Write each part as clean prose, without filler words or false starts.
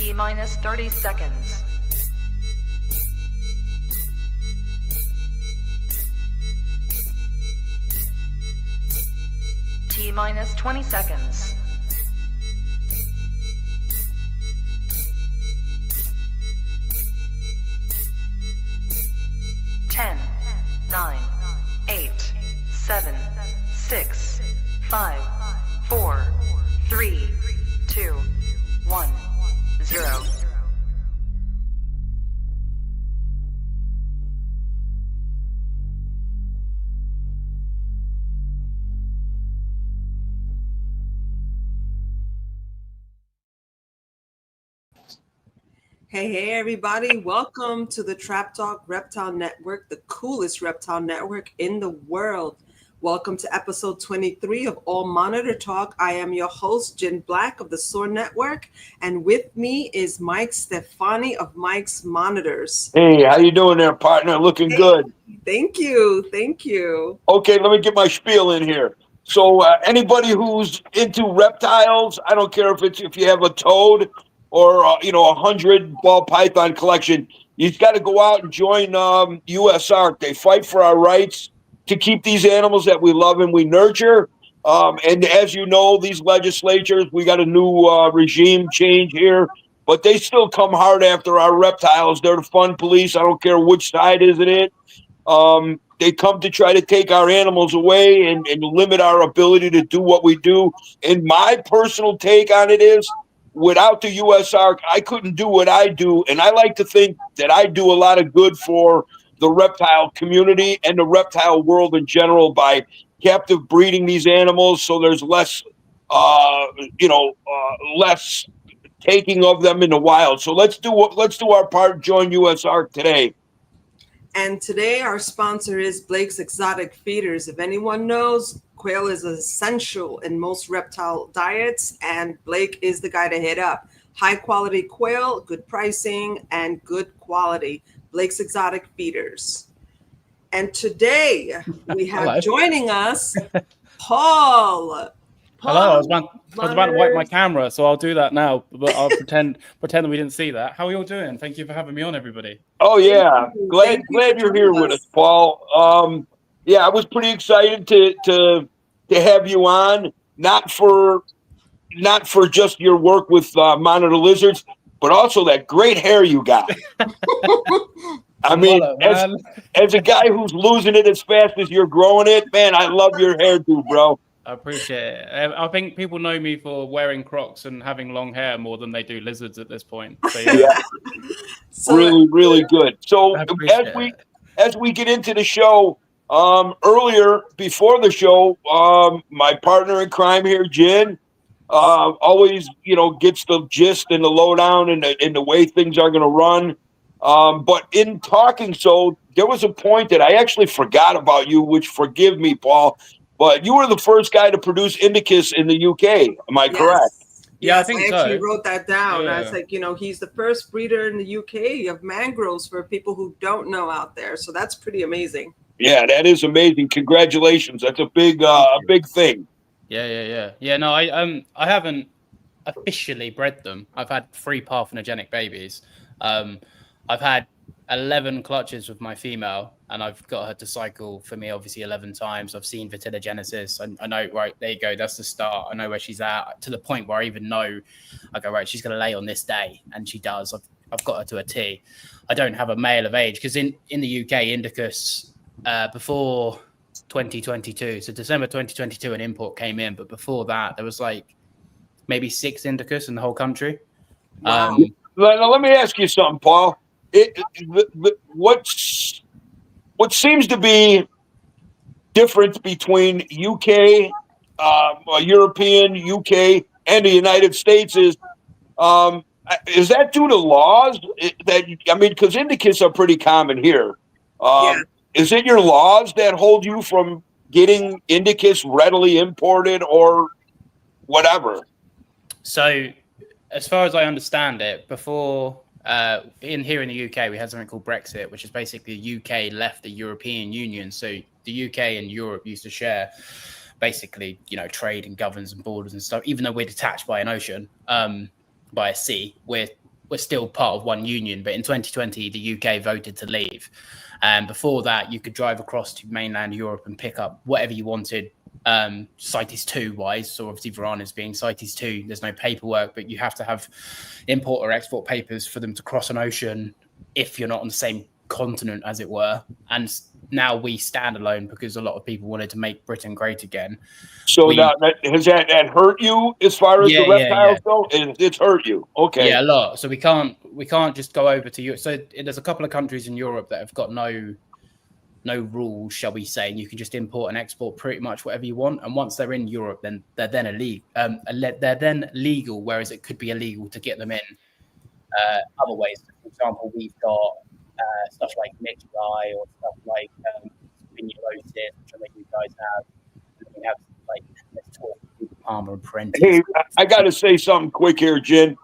T minus 30 seconds. T minus 20 seconds. 10, 9, 8, 7, 6, 5, 4, 3, 2, 1, 0. Hey, everybody. Welcome to the Trap Talk Reptile Network, the coolest reptile network in the world. Welcome to episode 23 of All Monitor Talk. I am your host, Jen Black of the SOAR Network, and with me is Mike Stefani of Mike's Monitors. Hey, how you doing there, partner? Looking good. Thank you. Thank you. Okay, let me get my spiel in here. So anybody who's into reptiles, I don't care if you have a toad or a 100 ball python collection, you've got to go out and join USARK. They fight for our rights to keep these animals that we love and we nurture. And as you know, these legislatures, we got a new regime change here, but they still come hard after our reptiles. They're the fun police. I don't care which side is it. They come to try to take our animals away and limit our ability to do what we do. And my personal take on it is, without the USARK, I couldn't do what I do. And I like to think that I do a lot of good for the reptile community and the reptile world in general by captive breeding these animals. So there's less, less taking of them in the wild. So let's do our part. Join USARK today. And today our sponsor is Blake's Exotic Feeders. If anyone knows, quail is essential in most reptile diets, and Blake is the guy to hit up. High quality quail, good pricing, and good quality. Blake's Exotic Feeders. And today we have joining us Paul. Hello, I was about to wipe my camera, so I'll do that now. But I'll pretend that we didn't see that. How are you all doing? Thank you for having me on, everybody. Oh yeah, glad you're here with us, Paul. Yeah, I was pretty excited to have you on, not for just your work with monitor lizards, but also that great hair you got. I mean, as a guy who's losing it as fast as you're growing it, man, I love your hairdo, bro. I appreciate it. I think people know me for wearing Crocs and having long hair more than they do lizards at this point. So, yeah. Really good. So as we get into the show, earlier before the show, my partner in crime here, Jen, always gets the gist and the lowdown and the way things are going to run. But in talking, so there was a point that I actually forgot about you, which forgive me, Paul. But you were the first guy to produce Indicus in the UK. Am I correct? Yeah, I think so. I actually wrote that down. Yeah. I was like, he's the first breeder in the UK of mangroves for people who don't know out there. So that's pretty amazing. Yeah, that is amazing. Congratulations. That's a big thing. Yeah. No, I haven't officially bred them. I've had 3 parthenogenetic babies. I've had 11 clutches with my female, and I've got her to cycle for me obviously 11 times. I've seen vitellogenesis. I know, right, there you go, that's the start. I know where she's at, to the point where I even know, I go, right, she's going to lay on this day, and she does. I've got her to a T. I don't have a male of age, because in the UK, Indicus, before 2022, so December 2022, an import came in, but before that, there was like maybe 6 Indicus in the whole country. Wow. Now, let me ask you something, Paul. What seems to be difference between UK, European, UK, and the United States is that due to laws? Because Indicus are pretty common here. Is it your laws that hold you from getting Indicus readily imported or whatever? So, as far as I understand it, before here in the UK, we had something called Brexit, which is basically the UK left the European Union. So the UK and Europe used to share basically, trade and governs and borders and stuff. Even though we're detached by an ocean, by a sea, we're we're still part of one union, but in 2020, the UK voted to leave. And before that, you could drive across to mainland Europe and pick up whatever you wanted, CITES 2 wise. So obviously Varana's being CITES 2, there's no paperwork, but you have to have import or export papers for them to cross an ocean if you're not on the same continent, as it were. And now we stand alone because a lot of people wanted to make Britain great again. So now, has that hurt you as far as the reptiles go? It's hurt you, okay? Yeah, a lot. So we can't just go over to Europe. So there's a couple of countries in Europe that have got no rules, shall we say, and you can just import and export pretty much whatever you want. And once they're in Europe, then they're then illegal. They're then legal, whereas it could be illegal to get them in other ways. For example, we've got stuff like Nickeye or stuff like Spinulosis, which I think you guys have. And we have like Palmer and Parenti. Hey, I got to say something quick here, Jen.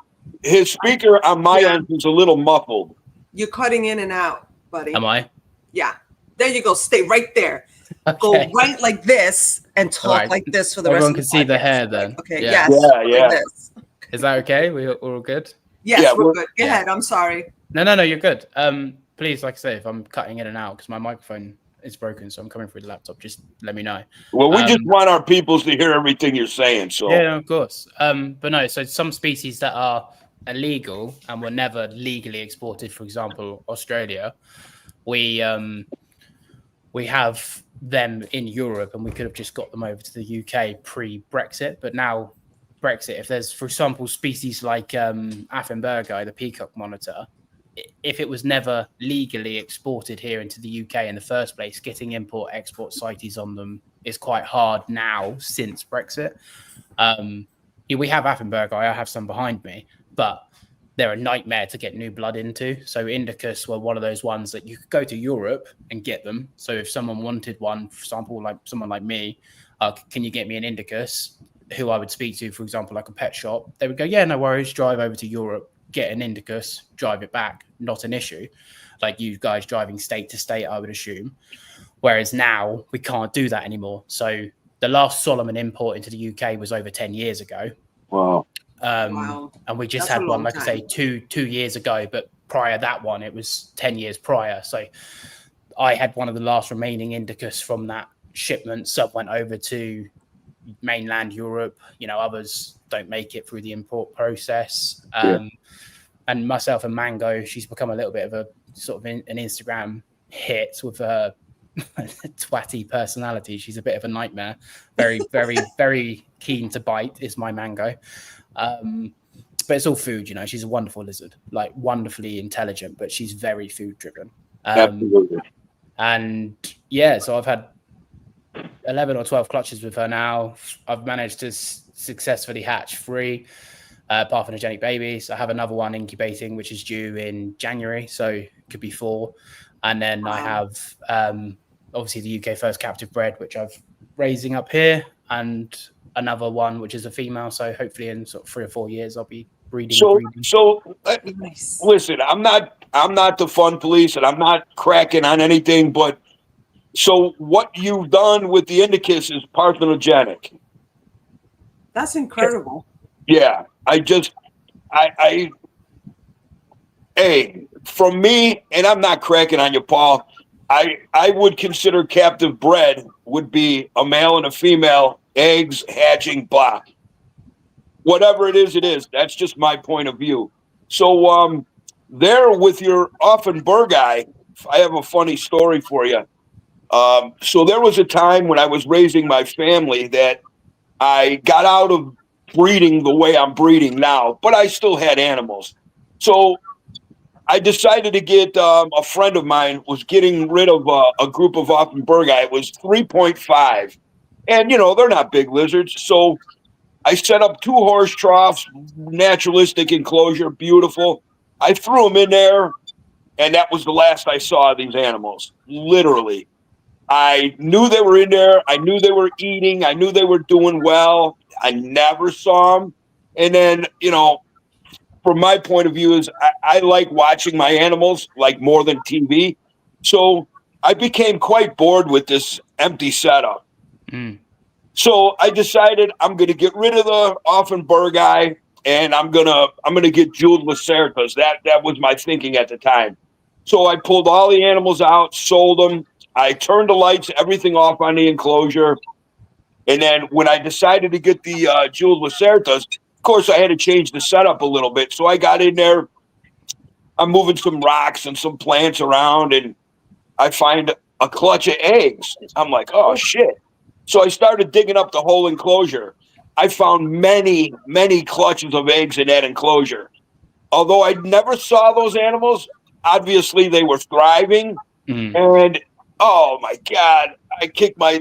His speaker on my end is a little muffled. You're cutting in and out, buddy. Am I? Yeah. There you go. Stay right there. Okay. Go right like this and talk like this for the Everyone rest of can the see the hair then. Okay. Yeah. Yes. Yeah. Like this. Is that okay? We're all good? Yes, Yeah, we're good. Go ahead. I'm sorry. No, you're good. Please, like I say, if I'm cutting in and out because my microphone is broken, so I'm coming through the laptop, just let me know. Well, we just want our peoples to hear everything you're saying. So yeah, of course. But no, so some species that are illegal and were never legally exported, for example, Australia, we have them in Europe, and we could have just got them over to the UK pre-Brexit. But now Brexit, if there's, for example, species like Affenbergi, the peacock monitor, if it was never legally exported here into the UK in the first place, getting import-export CITES on them is quite hard now since Brexit. We have Affenbergi, I have some behind me, but they're a nightmare to get new blood into. So Indicus were one of those ones that you could go to Europe and get them. So if someone wanted one, for example, like someone like me, can you get me an Indicus? Who I would speak to, for example, like a pet shop, they would go, yeah, no worries, drive over to Europe, get an Indicus, drive it back, not an issue. Like you guys driving state to state, I would assume. Whereas now we can't do that anymore. So the last Solomon import into the UK was over 10 years ago. wow. And we just had one, like I say, two years ago, but prior that one, it was 10 years prior. So I had one of the last remaining Indicus from that shipment. Some went over to mainland Europe, others don't make it through the import process. And myself and Mango, she's become a little bit of a sort of an Instagram hit with her twatty personality. She's a bit of a nightmare. Very, very, very keen to bite is my Mango. But it's all food, she's a wonderful lizard, like wonderfully intelligent, but she's very food driven. Absolutely. And yeah, so I've had 11 or 12 clutches with her now. I've managed to successfully hatch 3 parthenogenic babies. I have another one incubating, which is due in January, so it could be 4. And then I have obviously the UK first captive bred, which I've raising up here, and another one which is a female. So hopefully in sort of 3 or 4 years I'll be breeding. Nice. Listen, I'm not the fun police, and I'm not cracking on anything, but so what you've done with the Indicus is parthenogenic. That's incredible. Yeah, from me, and I'm not cracking on you, Paul, I would consider captive bred would be a male and a female, eggs, hatching, blah. Whatever it is, it is. That's just my point of view. So there with your Affenbergi, I have a funny story for you. So there was a time when I was raising my family that I got out of breeding the way I'm breeding now, but I still had animals. So I decided to get a friend of mine was getting rid of a group of Affenbergi. It was 3.5. And, they're not big lizards. So I set up 2 horse troughs, naturalistic enclosure, beautiful. I threw them in there, and that was the last I saw of these animals, literally. I knew they were in there. I knew they were eating. I knew they were doing well. I never saw them. And then, from my point of view is I like watching my animals like more than TV. So I became quite bored with this empty setup. So I decided I'm going to get rid of the Affenbergi. and I'm gonna get jeweled Lacertas. That was my thinking at the time. So I pulled all the animals out, sold them. I turned the lights, everything off on the enclosure. And then when I decided to get the jeweled Lacertas, of course, I had to change the setup a little bit. So I got in there. I'm moving some rocks and some plants around, and I find a clutch of eggs. I'm like, oh, shit. So I started digging up the whole enclosure. I found many, many clutches of eggs in that enclosure. Although I never saw those animals, obviously they were thriving. And, oh, my God,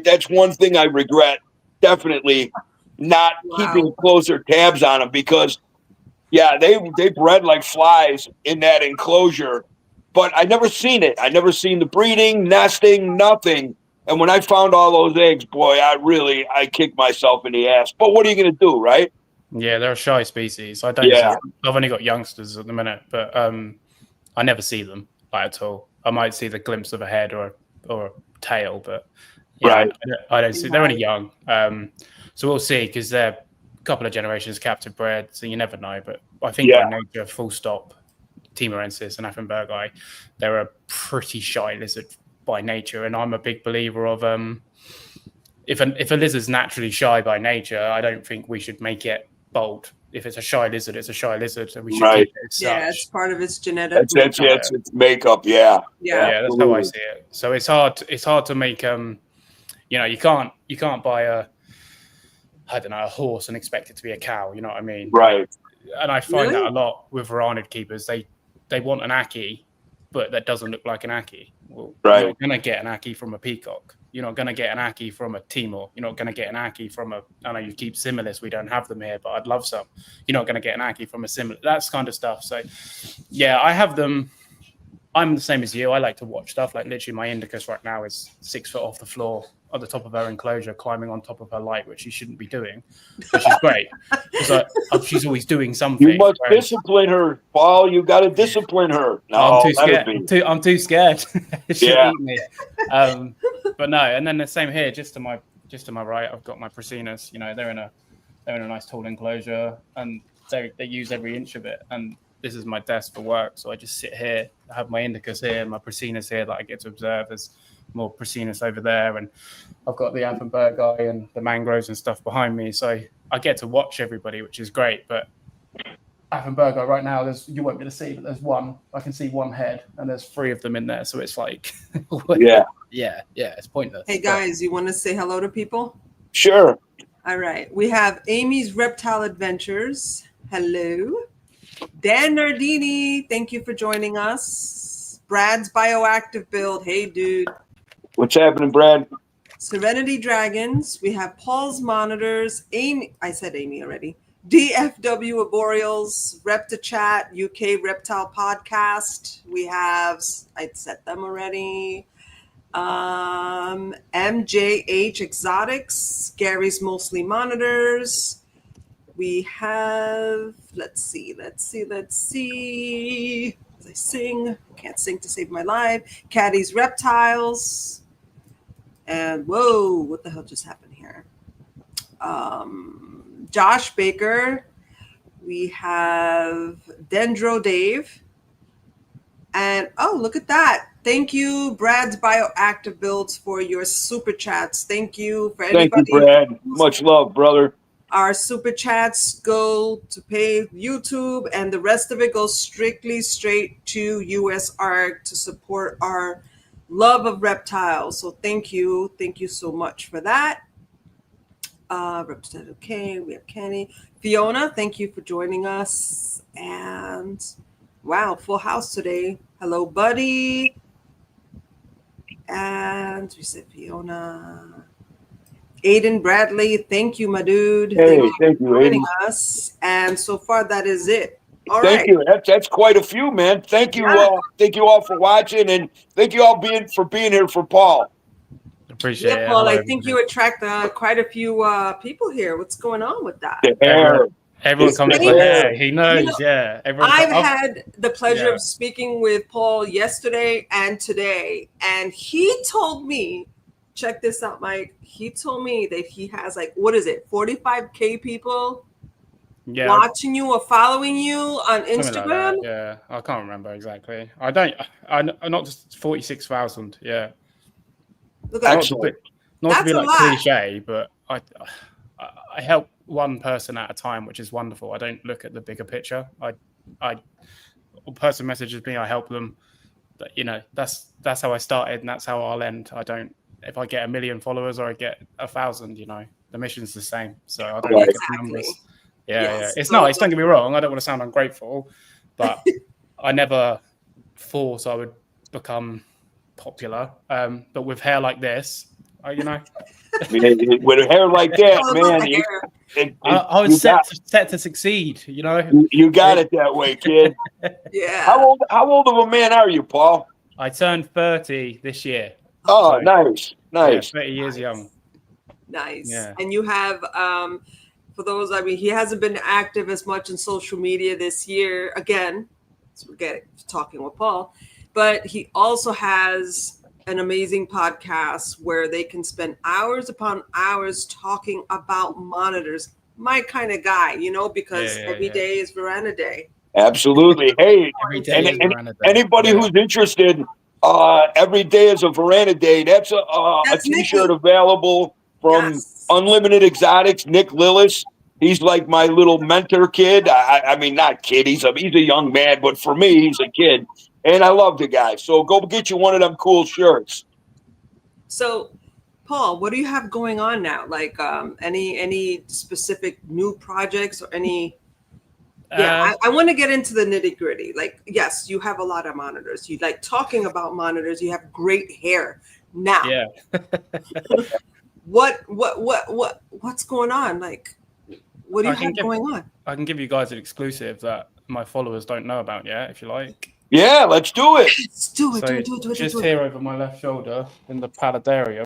that's one thing I regret, definitely, not keeping closer tabs on them because, yeah, they bred like flies in that enclosure. But I never seen it. I never seen the breeding, nesting, nothing. And when I found all those eggs, boy, I kicked myself in the ass. But what are you going to do, right? Yeah, they're a shy species. I don't see them. I've only got youngsters at the minute, but I never see them at all. I might see the glimpse of a head or a tail, but yeah, I don't see. They're only young, so we'll see because they're a couple of generations captive bred, so you never know. But I think by nature, full stop, Timorensis and Affenbergi, they're a pretty shy lizard by nature, and I'm a big believer of if a lizard's naturally shy by nature, I don't think we should make it bold. If it's a shy lizard, it's a shy lizard, and we should keep it as such. Yeah, it's part of its genetic. It's its makeup. Yeah, that's how I see it. So it's hard to make you can't buy a horse and expect it to be a cow. You know what I mean? Right. And I find that a lot with varanid keepers. They want an Aki, but that doesn't look like an Aki. Well, you're not going to get an Aki from a peacock. You're not going to get an Aki from a Timor. You're not going to get an Aki from I know you keep Similis. We don't have them here, but I'd love some. You're not going to get an Aki from a Similis. That's kind of stuff. So, yeah, I have them. I'm the same as you. I like to watch stuff. Like literally my Indicus right now is 6 foot off the floor at the top of her enclosure, climbing on top of her light, which she shouldn't be doing, which is great. Because she's always doing something. You must discipline her, Paul. You got to discipline her. No, I'm too scared. I'm too scared. She'll eat me. But no, and then the same here, just to my right, I've got my Prasinus. You know, they're in a nice tall enclosure, and they use every inch of it. And this is my desk for work, so I just sit here. I have my Indicus here, my Prasinus here that I get to observe. There's more Prasinus over there, and I've got the Affenbergi and the mangroves and stuff behind me, so I get to watch everybody, which is great. But Affenbergi right now, you won't be able to see, but there's one. I can see one head, and there's 3 of them in there, so it's like, it's pointless. Hey guys, you want to say hello to people? Sure. All right, we have Amy's Reptile Adventures. Hello. Dan Nardini, thank you for joining us. Brad's Bioactive Build. Hey, dude. What's happening, Brad? Serenity Dragons. We have Paul's Monitors. Amy, I said Amy already. DFW Arboreals, ReptiChat, UK Reptile Podcast. We have, I'd set them already. MJH Exotics, Gary's Mostly Monitors. We have, let's see. As I sing, can't sing to save my life. Caddy's Reptiles. And whoa, what the hell just happened here? Josh Baker. We have Dendro Dave. And oh, look at that. Thank you, Brad's Bioactive Builds, for your super chats. Thank you for anybody. Thank you, Brad. Much love, brother. Our super chats go to pay YouTube, and the rest of it goes strictly straight to USARK to support our love of reptiles. So thank you so much for that. Representative K, we have Kenny, Fiona. Thank you for joining us, and wow, full house today. Hello, buddy, and we said Fiona. Aiden Bradley, thank you, my dude. Hey, thank you, joining Aiden. us. And so far, that is it. All thank right. you. That's quite a few, man. Thank you. Thank you all for watching, and thank you all for being here for Paul. Appreciate it. Paul, I think you attract quite a few people here. What's going on with that? The hair. Everyone comes with hair. He knows, I've had the pleasure of speaking with Paul yesterday and today, and he told me, check this out, Mike. He told me that he has 45K people watching you or following you on Instagram? Like yeah, I can't remember exactly. I'm not just 46,000. Yeah. Look at Not to be like cliche, but I help one person at a time, which is wonderful. I don't look at the bigger picture. A person messages me, I help them. But, you know, that's how I started, and that's how I'll end. I don't. If I get 1 million followers or I get 1,000, you know, the mission's the same. So I don't look at the numbers. Yeah. It's nice. Don't get me wrong. I don't want to sound ungrateful, but I never thought I would become popular. But with hair like this, you know, with hair like that, man, I was set to succeed. You know, you got it that way, kid. Yeah. How old of a man are you, Paul? I turned 30 this year. Oh, so, nice. 30 years young. Nice. Yeah. And you have, for those, I mean, he hasn't been active as much in social media this year. Again, so we're getting talking with Paul, but he also has an amazing podcast where they can spend hours upon hours talking about monitors. My kind of guy, you know, because every day is Veranda Day. Absolutely. Hey, anybody who's interested, every day is a Veranda Day. That's a T-shirt available from Unlimited Exotics. Nick Lillis. He's like my little mentor kid. I mean, not kid. He's a young man, but for me, he's a kid. And I love the guy. So go get you one of them cool shirts. So, Paul, what do you have going on now? Like any specific new projects or any? Yeah, I want to get into the nitty gritty. Like, yes, you have a lot of monitors. You like talking about monitors. You have great hair. Now, yeah. what's going on? Like, what do you have going on? I can give you guys an exclusive that my followers don't know about yet, if you like. Yeah, let's do it. Let's do it. So do it. Just here over my left shoulder in the paludarium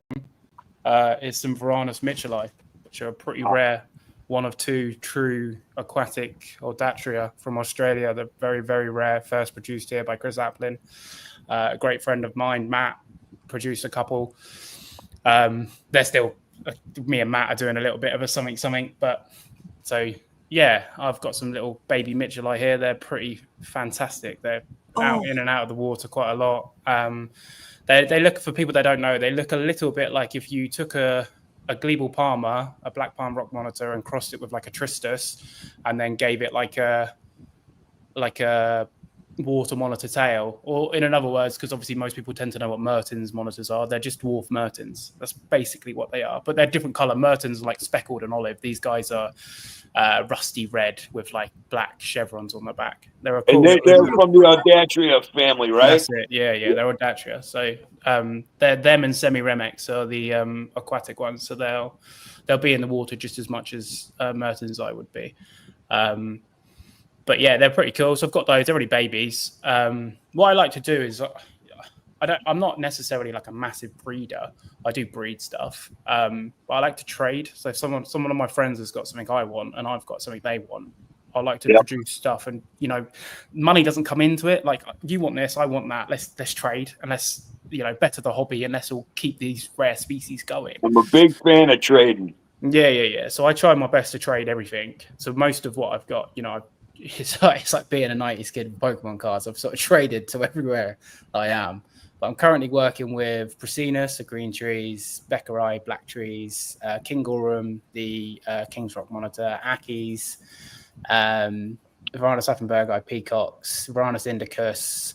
is some Varanus mitchellii, which are pretty rare. One of two true aquatic Ordatria from Australia. They're very, very rare. First produced here by Chris Applin. A great friend of mine, Matt, produced a couple. They're still, me and Matt are doing a little bit of a something. But so, yeah, I've got some little baby mitchellii here. They're pretty fantastic. They're out in and out of the water quite a lot. They look, for people that don't know, they look a little bit like if you took a glebal palmer, a black palm rock monitor, and crossed it with like a tristus, and then gave it like a water monitor tail. Or in other words, because obviously most people tend to know what Mertens monitors are, they're just dwarf Mertens. That's basically what they are. But they're different color. Mertens are like speckled and olive. These guys are rusty red with like black chevrons on the back. They're cool. And they're from the Audatria family, right? That's it. Yeah, they're Audatria. So they're them and Semi-Remex are the aquatic ones. So they'll be in the water just as much as Mertens I would be. But yeah, they're pretty cool. So I've got those. They're already babies. What I like to do is I'm not necessarily like a massive breeder. I do breed stuff, but I like to trade. So if someone of my friends has got something I want and I've got something they want, I like to produce stuff. And you know, money doesn't come into it. Like, you want this, I want that. Let's trade and let's better the hobby and let's all keep these rare species going. I'm a big fan of trading. Yeah. So I try my best to trade everything. So most of what I've got, it's like being a 90s kid with Pokemon cards. I've sort of traded to everywhere I am. But I'm currently working with Prasinus, the green trees, Beccari, black trees, Kingorum, the King's Rock monitor, Akis, Varanus Affenbergi, peacocks, Varanus indicus,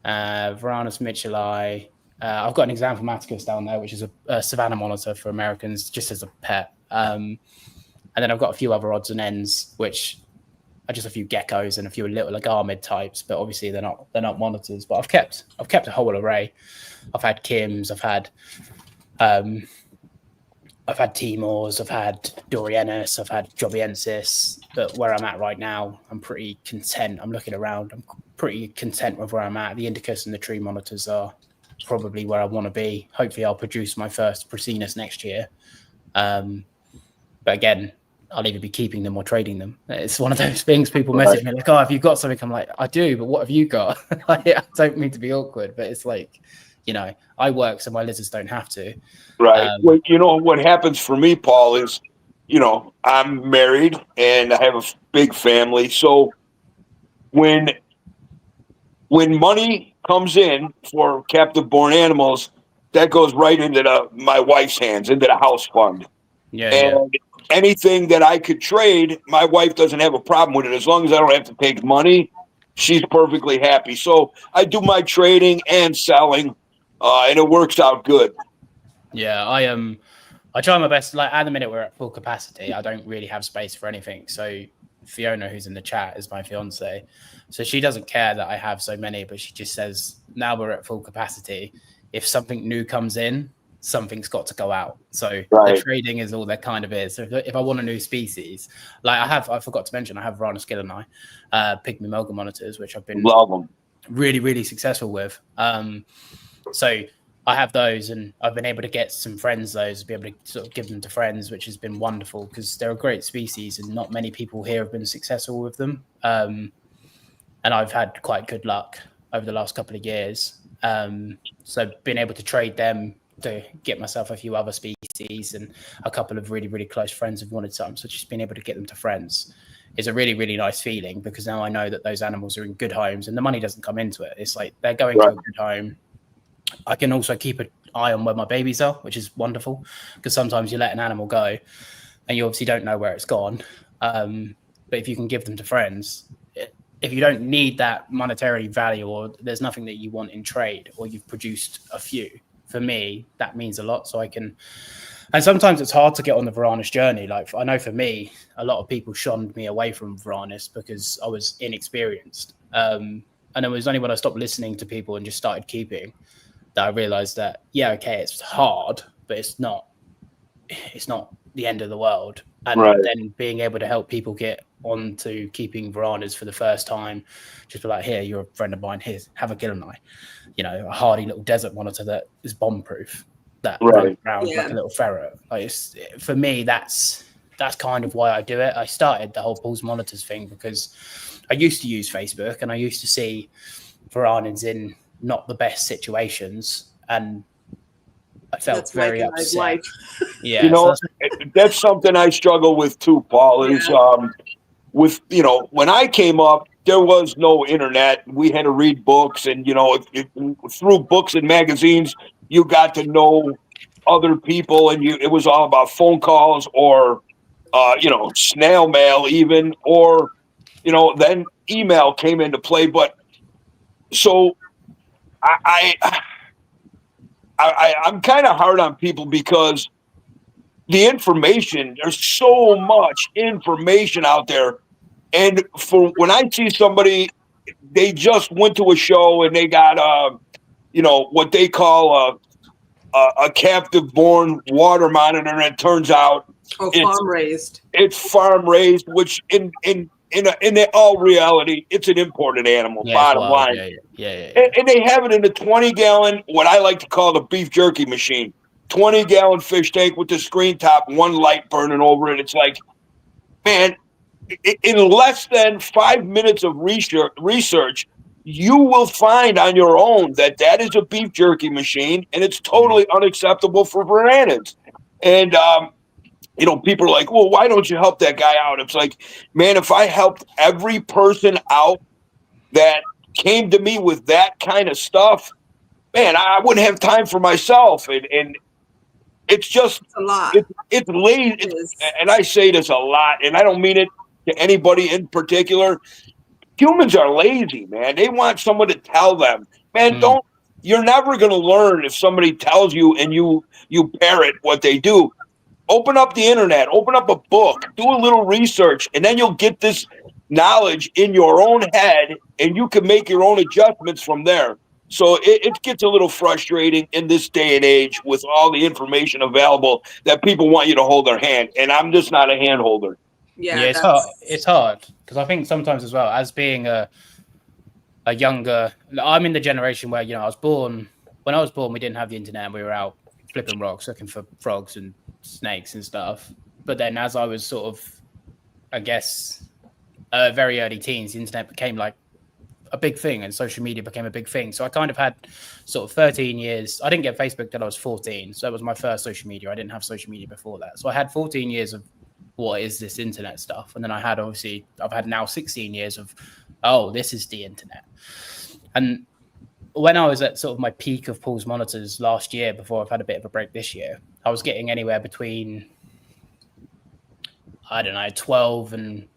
Varanus mitchellii. I've got an Xanthematicus down there, which is a savanna monitor for Americans, just as a pet. And then I've got a few other odds and ends, which are just a few geckos and a few little agamid types, but obviously they're not monitors. But I've kept a whole array. I've had Kims, I've had Timors, I've had Dorienus, I've had Joviensis. But where I'm at right now, I'm pretty content. I'm looking around. I'm pretty content with where I'm at. The Indicus and the tree monitors are probably where I want to be. Hopefully I'll produce my first Prasinus next year. But again, I'll either be keeping them or trading them. It's one of those things people message me like, oh, have you got something? I'm like, I do, but what have you got? I don't mean to be awkward, but it's like, I work so my lizards don't have to. Right. Well, what happens for me, Paul, is I'm married and I have a big family. So when money comes in for captive born animals, that goes right into my wife's hands, into the house fund. Yeah, yeah. And anything that I could trade, my wife doesn't have a problem with it. As long as I don't have to take money, she's perfectly happy. So I do my trading and selling, and it works out good. Yeah, I try my best. Like at the minute, we're at full capacity. I don't really have space for anything. So Fiona, who's in the chat, is my fiance. So she doesn't care that I have so many, but she just says, now we're at full capacity. If something new comes in, something's got to go out. So the trading is all that kind of is. So if I want a new species, like I forgot to mention, I have Rana skillani, pygmy mulga monitors, which I've been really, really successful with. So I have those, and I've been able to get some friends those, be able to sort of give them to friends, which has been wonderful because they're a great species and not many people here have been successful with them. And I've had quite good luck over the last couple of years. So being able to trade them to get myself a few other species, and a couple of really, really close friends have wanted some. So just being able to get them to friends is a really, really nice feeling because now I know that those animals are in good homes and the money doesn't come into it. It's like they're going to a good home. I can also keep an eye on where my babies are, which is wonderful because sometimes you let an animal go and you obviously don't know where it's gone. But if you can give them to friends, if you don't need that monetary value or there's nothing that you want in trade or you've produced a few, for me, that means a lot. So I can, and sometimes it's hard to get on the Varanus journey. Like I know for me, a lot of people shunned me away from Varanus because I was inexperienced. And it was only when I stopped listening to people and just started keeping that I realized that, yeah, okay, it's hard, but it's not the end of the world. And then being able to help people get onto keeping Varanus for the first time, just be like, here, you're a friend of mine, here, have a Gillanai, a hardy little desert monitor that is bomb proof, that runs around like a little ferret. Like for me, that's kind of why I do it. I started the whole Pulse Monitors thing because I used to use Facebook and I used to see Varanus in not the best situations, and I felt very upset. Yeah, that's something I struggle with too, Paul. Is with when I came up, there was no internet. We had to read books, and through books and magazines, you got to know other people, and it was all about phone calls or snail mail, even, or then email came into play. But so I'm kind of hard on people because the information, there's so much information out there. And for when I see somebody, they just went to a show and they got, what they call a captive born water monitor. And it turns out farm raised. It's farm raised, which in all reality, it's an imported animal, bottom line. Yeah. And they have it in a 20-gallon, what I like to call the beef jerky machine, 20-gallon fish tank with the screen top, one light burning over it. It's like, man, in less than 5 minutes of research, you will find on your own that is a beef jerky machine, and it's totally unacceptable for Varanus. And people are like, well, why don't you help that guy out? It's like, man, if I helped every person out that came to me with that kind of stuff, man, I wouldn't have time for myself. And it's just a lot. It's lazy. And I say this a lot, and I don't mean it to anybody in particular. Humans are lazy, man. They want someone to tell them. Man, you're never going to learn if somebody tells you and you parrot what they do. Open up the internet, open up a book, do a little research, and then you'll get this knowledge in your own head, and you can make your own adjustments from there. So it gets a little frustrating in this day and age with all the information available that people want you to hold their hand, and I'm just not a hand holder. Yeah, it's hard. It's hard because I think sometimes as well, as being a younger, I'm in the generation where I was born. When I was born, we didn't have the internet, and we were out flipping rocks, looking for frogs and snakes and stuff. But then as I was sort of, I guess, very early teens, the internet became like a big thing and social media became a big thing. So I kind of had sort of 13 years. I didn't get Facebook till I was 14. So that was my first social media. I didn't have social media before that. So I had 14 years of what is this internet stuff? And then I've had now 16 years of, oh, this is the internet. And when I was at sort of my peak of pulse monitors last year, before I've had a bit of a break this year, I was getting anywhere between, I don't know, 12 and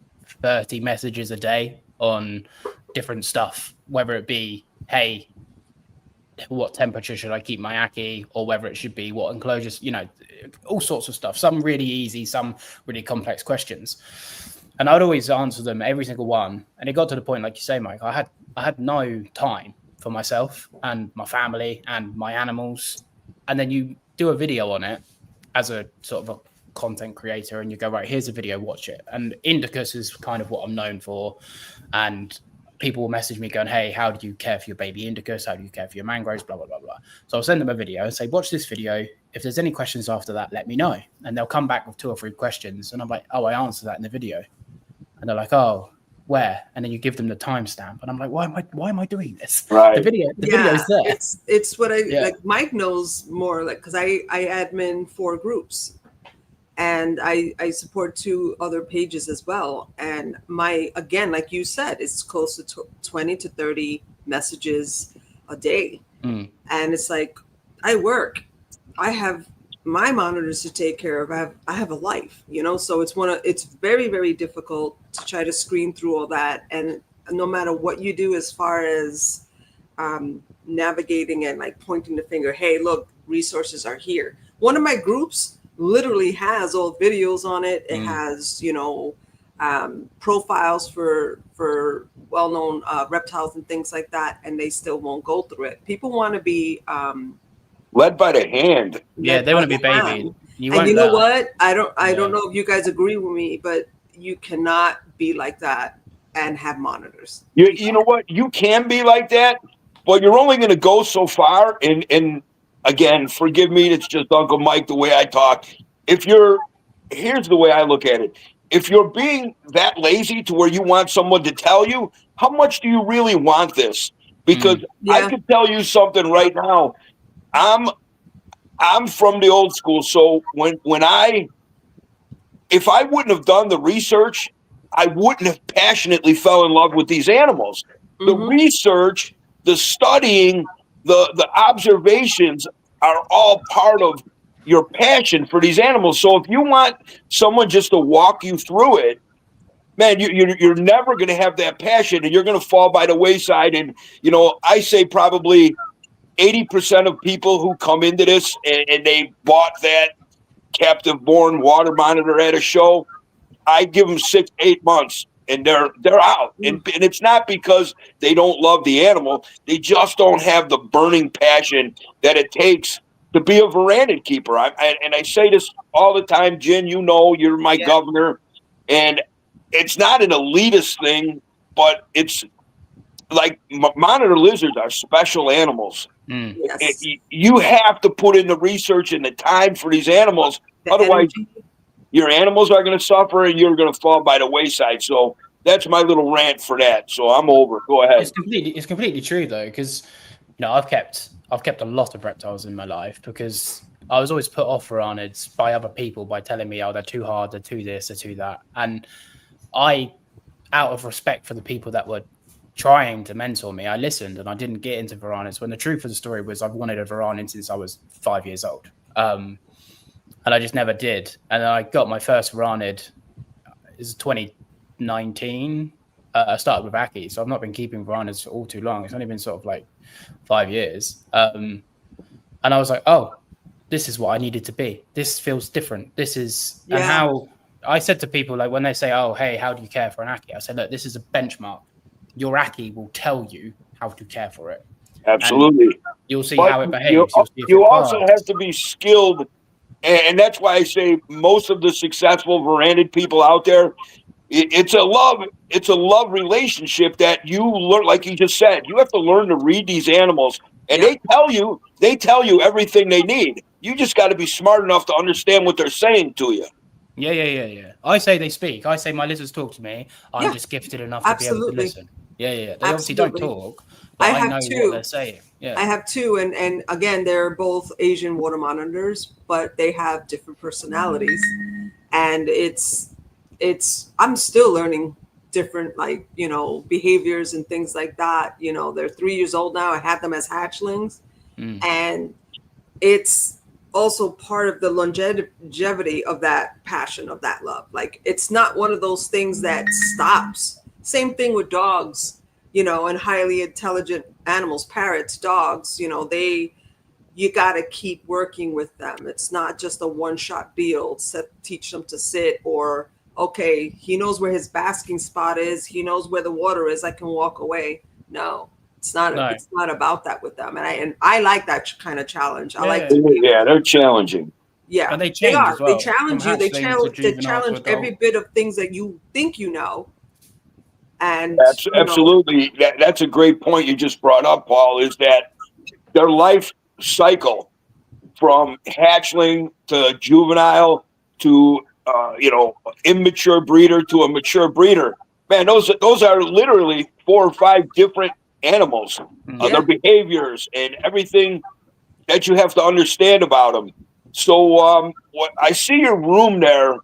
30 messages a day on different stuff, whether it be, hey, what temperature should I keep my Aki, or whether it should be what enclosures, you know, all sorts of stuff. Some really easy, some really complex questions. And I'd always answer them, every single one. And it got to the point, like you say, Mike, I had no time for myself and my family and my animals. And then you do a video on it as a sort of a content creator, and you go, right, here's a video, watch it. And Indicus is kind of what I'm known for. And people will message me going, hey, how do you care for your baby Indicus? How do you care for your mangroves? Blah, blah, blah, blah. So I'll send them a video and say, watch this video. If there's any questions after that, let me know. And they'll come back with 2 or 3 questions. And I'm like, oh, I answered that in the video. And they're like, oh, where? And then you give them the timestamp. And I'm like, why am I doing this? Right. The video is there. It's what I like. Mike knows more, like, because I admin 4 groups. And I support 2 other pages as well. And again, like you said, it's close to 20 to 30 messages a day. And it's like, I work, I have my monitors to take care of. I have a life, you know, so it's very, very difficult to try to screen through all that. And no matter what you do, as far as navigating and like pointing the finger, hey, look, resources are here. One of my groups literally has all videos on it. It has, you know, profiles for well-known reptiles and things like that, and they still won't go through it. People want to be led by the hand. Yeah, they want to be babied. And you know what? I don't know if you guys agree with me, but you cannot be like that and have monitors. You know what? You can be like that, but you're only going to go so far. And again, forgive me, it's just Uncle Mike, the way I talk. Here's the way I look at it. If you're being that lazy to where you want someone to tell you, how much do you really want this? Because I can tell you something right now. I'm from the old school. So if I wouldn't have done the research, I wouldn't have passionately fell in love with these animals. The research, the studying, the observations are all part of your passion for these animals. So if you want someone just to walk you through it, man, you're never going to have that passion, and you're going to fall by the wayside. And, you know, I say probably 80% of people who come into this and they bought that captive born water monitor at a show, I give them 6-8 months. And they're out. And it's not because they don't love the animal. They just don't have the burning passion that it takes to be a veranda keeper. And I say this all the time, Jen, you know, you're my governor. And it's not an elitist thing, but it's like monitor lizards are special animals. Yes. You have to put in the research and the time for these animals. Otherwise, your animals are going to suffer and you're going to fall by the wayside. So that's my little rant for that. So I'm over. Go ahead. It's completely true though, because you know I've kept a lot of reptiles in my life because I was always put off veranids by other people by telling me, oh, they're too hard, they're too this, they're too that, and I, out of respect for the people that were trying to mentor me, I listened and I didn't get into veranids. When the truth of the story was, I've wanted a veranid since I was 5 years old. And I just never did. And I got my first veranid, it was 2019. I started with Aki, so I've not been keeping veranids for all too long. It's only been sort of like 5 years. And I was like, oh, this is what I needed to be. This feels different. This is, and how I said to people, like when they say, oh, hey, how do you care for an Aki? I said, look, this is a benchmark. Your Aki will tell you how to care for it. Absolutely. And you'll see how it behaves. You also have to be skilled. And that's why I say most of the successful verandid people out there, it's a love relationship that you learn. Like you just said, you have to learn to read these animals, and they tell you everything they need. You just got to be smart enough to understand what they're saying to you. Yeah. I say they speak. I say my lizards talk to me. I'm just gifted enough to be able to listen. Yeah. They obviously don't talk, but I know what they're saying. Yeah. I have 2, and again, they're both Asian water monitors, but they have different personalities, and it's I'm still learning different, like, behaviors and things like that. They're 3 years old now. I had them as hatchlings. And it's also part of the longevity of that passion, of that love. Like, it's not one of those things that stops. Same thing with dogs, and highly intelligent animals, parrots, dogs, you got to keep working with them. It's not just a one-shot deal, teach them to sit, or, okay, he knows where his basking spot is. He knows where the water is. I can walk away. No, it's not. No. It's not about that with them. And I like that kind of challenge. I like. Yeah, they're challenging. Yeah, and they change as well. They challenge you. They challenge every bit of things that you think you know. And absolutely, that's a great point you just brought up, Paul. Is that their life cycle from hatchling to juvenile to immature breeder to a mature breeder? Man, those are literally 4 or 5 different animals. Their behaviors and everything that you have to understand about them. So, what I see your room there.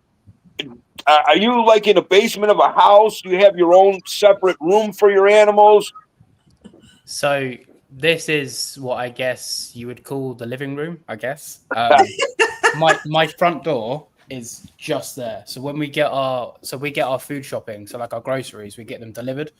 Are you like in a basement of a house? Do you have your own separate room for your animals? So this is what I guess you would call the living room, I guess. My front door is just there. So when we get our food shopping, so like our groceries, we get them delivered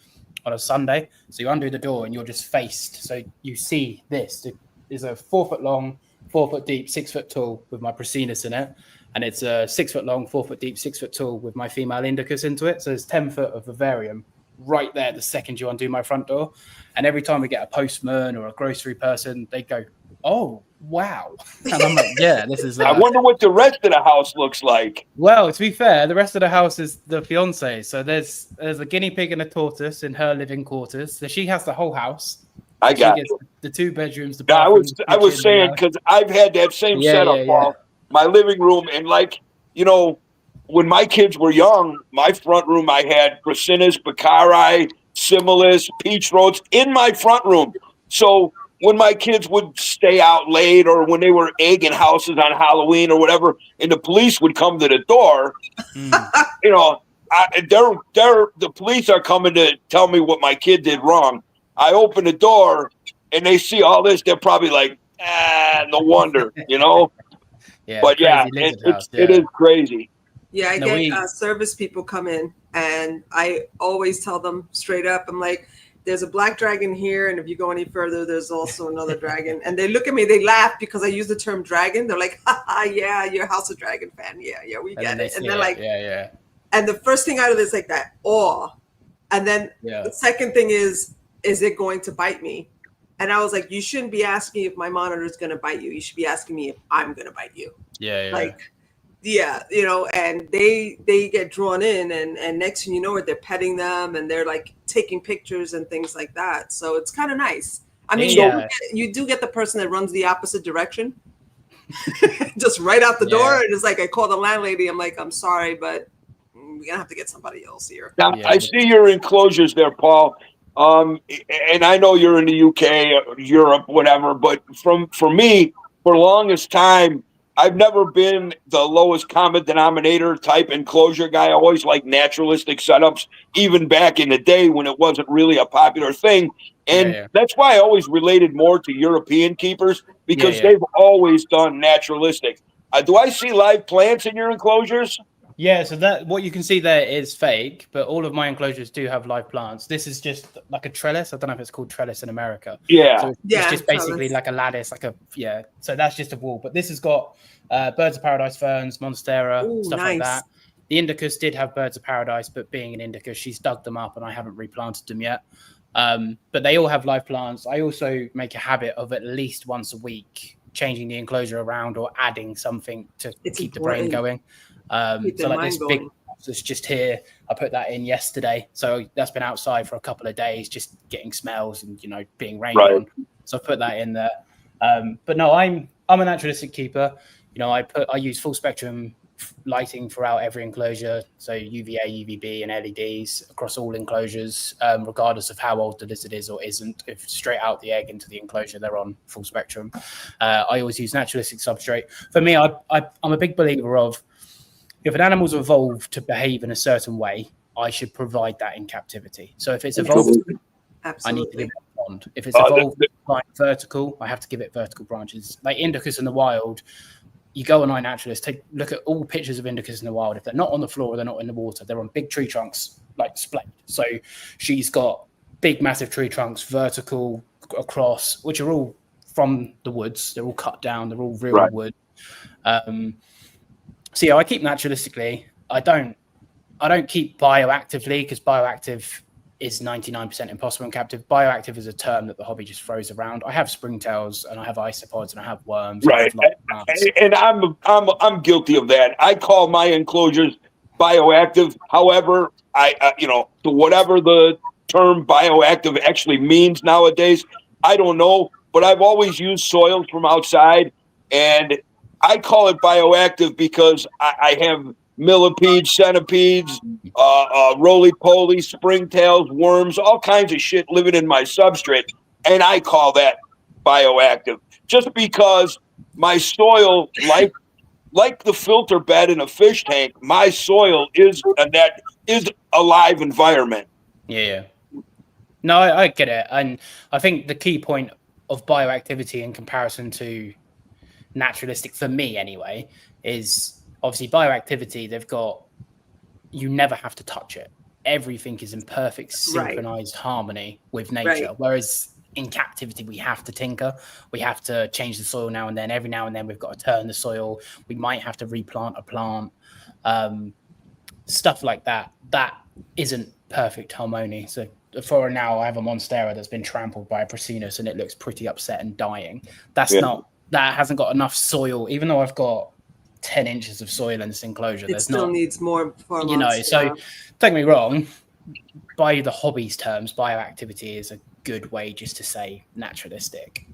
on a Sunday. So you undo the door and you're just faced. So you see this. There's a 4 foot long, 4 foot deep, 6 foot tall with my Prasinus in it. And it's a 6 foot long, 4 foot deep, 6 foot tall with my female Indicus into it. So there's 10 foot of vivarium right there the second you undo my front door. And every time we get a postman or a grocery person, they go, "Oh, wow." And I'm like, yeah, this is... I wonder what the rest of the house looks like. Well, to be fair, the rest of the house is the fiance. So there's a guinea pig and a tortoise in her living quarters. So she has the whole house. I got it. The 2 bedrooms, the bathroom. bathroom, I was saying, because I've had that same setup, Paul. My living room, and when my kids were young, my front room, I had Prasinus, Bacari, Similis, Peach Roads in my front room. So when my kids would stay out late or when they were egging houses on Halloween or whatever, and the police would come to the door, the police are coming to tell me what my kid did wrong. I open the door and they see all this. They're probably like, no wonder, Yeah, but it is crazy. Yeah, I get service people come in, and I always tell them straight up, I'm like, there's a black dragon here, and if you go any further, there's also another dragon. And they look at me, they laugh because I use the term dragon. They're like, yeah, you're a House of Dragon fan. Yeah, we get it. And they're like, yeah. And the first thing out of this, like that awe. And then the second thing is it going to bite me? And I was like, you shouldn't be asking if my monitor is going to bite you. You should be asking me if I'm going to bite you. Yeah. And they get drawn in, and next thing you know it, they're petting them and they're like taking pictures and things like that. So it's kind of nice. I mean, you do get the person that runs the opposite direction, just right out the door. And it's like, I call the landlady. I'm like, I'm sorry, but we're going to have to get somebody else here. Now, I see your enclosures there, Paul. And I know you're in the UK, Europe, whatever, but for me, for the longest time, I've never been the lowest common denominator type enclosure guy. I always like naturalistic setups, even back in the day when it wasn't really a popular thing. And that's why I always related more to European keepers, because they've always done naturalistic. Do I see live plants in your enclosures? Yeah, so that what you can see there is fake, but all of my enclosures do have live plants. This is just like a trellis. I don't know if it's called trellis in America. Yeah. So it's just basically like a lattice, so that's just a wall. But this has got birds of paradise ferns, monstera, stuff like that. The Indicus did have birds of paradise, but being an Indicus, she's dug them up and I haven't replanted them yet. But they all have live plants. I also make a habit of at least once a week changing the enclosure around or adding something to keep the brain going. So like this big box that's just here, I put that in yesterday. So that's been outside for a couple of days, just getting smells and, being rained on. So I put that in there. But no, I'm a naturalistic keeper. I use full spectrum lighting throughout every enclosure. So UVA, UVB and LEDs across all enclosures, regardless of how old the lizard is or isn't. If straight out the egg into the enclosure, they're on full spectrum. I always use naturalistic substrate. For me, I'm a big believer of if an animal's evolved to behave in a certain way, I should provide that in captivity. So if it's evolved, I need to give it a pond. If it's evolved like vertical, I have to give it vertical branches. Like Indicus in the wild, you go on iNaturalist, look at all pictures of Indicus in the wild. If they're not on the floor, they're not in the water. They're on big tree trunks, like splayed. So she's got big, massive tree trunks, vertical across, which are all from the woods. They're all cut down. They're all real wood. So yeah, I keep naturalistically. I don't keep bioactively because bioactive is 99% impossible in captive. Bioactive is a term that the hobby just throws around. I have springtails and I have isopods and I have worms. Right, and I'm guilty of that. I call my enclosures bioactive. However, I to whatever the term bioactive actually means nowadays, I don't know. But I've always used soils from outside, and I call it bioactive because I have millipedes, centipedes, roly-poly, springtails, worms, all kinds of shit living in my substrate, and I call that bioactive. Just because my soil, like the filter bed in a fish tank, my soil is a live environment. Yeah. No, I get it. And I think the key point of bioactivity in comparison to naturalistic, for me anyway, is obviously bioactivity, you never have to touch it. Everything is in perfect synchronized harmony with nature. Whereas in captivity, we have to tinker. We have to change the soil now and then. Every now and then, we've got to turn the soil. We might have to replant a plant. Stuff like that. That isn't perfect harmony. So for now, I have a Monstera that's been trampled by a Prasinus and it looks pretty upset and dying. That hasn't got enough soil, even though I've got 10 inches of soil in this enclosure. It still needs more. So don't get me wrong, by the hobby's terms, bioactivity is a good way just to say naturalistic.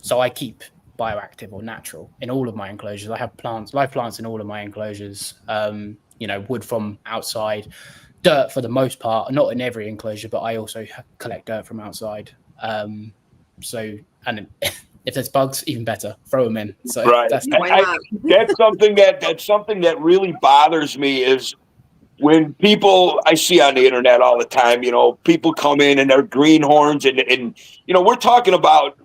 So I keep bioactive or natural in all of my enclosures. I have live plants in all of my enclosures, wood from outside, dirt for the most part, not in every enclosure, but I also collect dirt from outside. If there's bugs, even better, throw them in. So that's something that really bothers me is when people I see on the internet all the time, people come in and they're greenhorns and we're talking about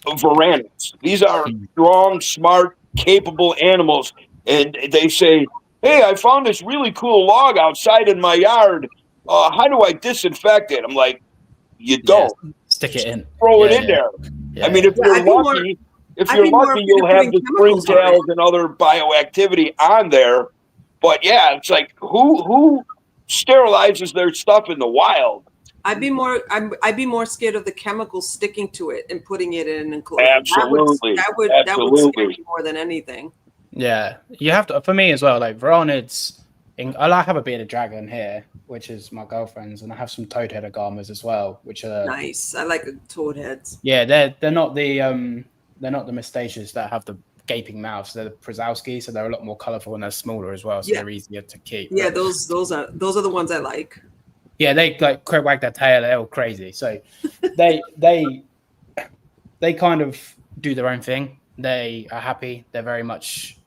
varanids. These are strong, smart, capable animals. And they say, hey, I found this really cool log outside in my yard. How do I disinfect it? I'm like, you don't. Stick it in. Throw it in there. Yeah. I mean, if you're lucky, you'll have the springtails and other bioactivity on there. But yeah, it's like who sterilizes their stuff in the wild? I'd be more scared of the chemicals sticking to it and putting it in an enclosure. Absolutely. That would scare me more than anything. Yeah, you have to. For me as well, like varanids. I have a bearded dragon here, which is my girlfriend's, and I have some toadhead agamas as well, which are nice. I like the toadheads. Yeah, they're not the Mystachus that have the gaping mouths. They're the Przowski, so they're a lot more colourful and they're smaller as well, so they're easier to keep. Yeah, those are the ones I like. Yeah, they like wag their tail. They're all crazy. So they kind of do their own thing. They are happy. They're very much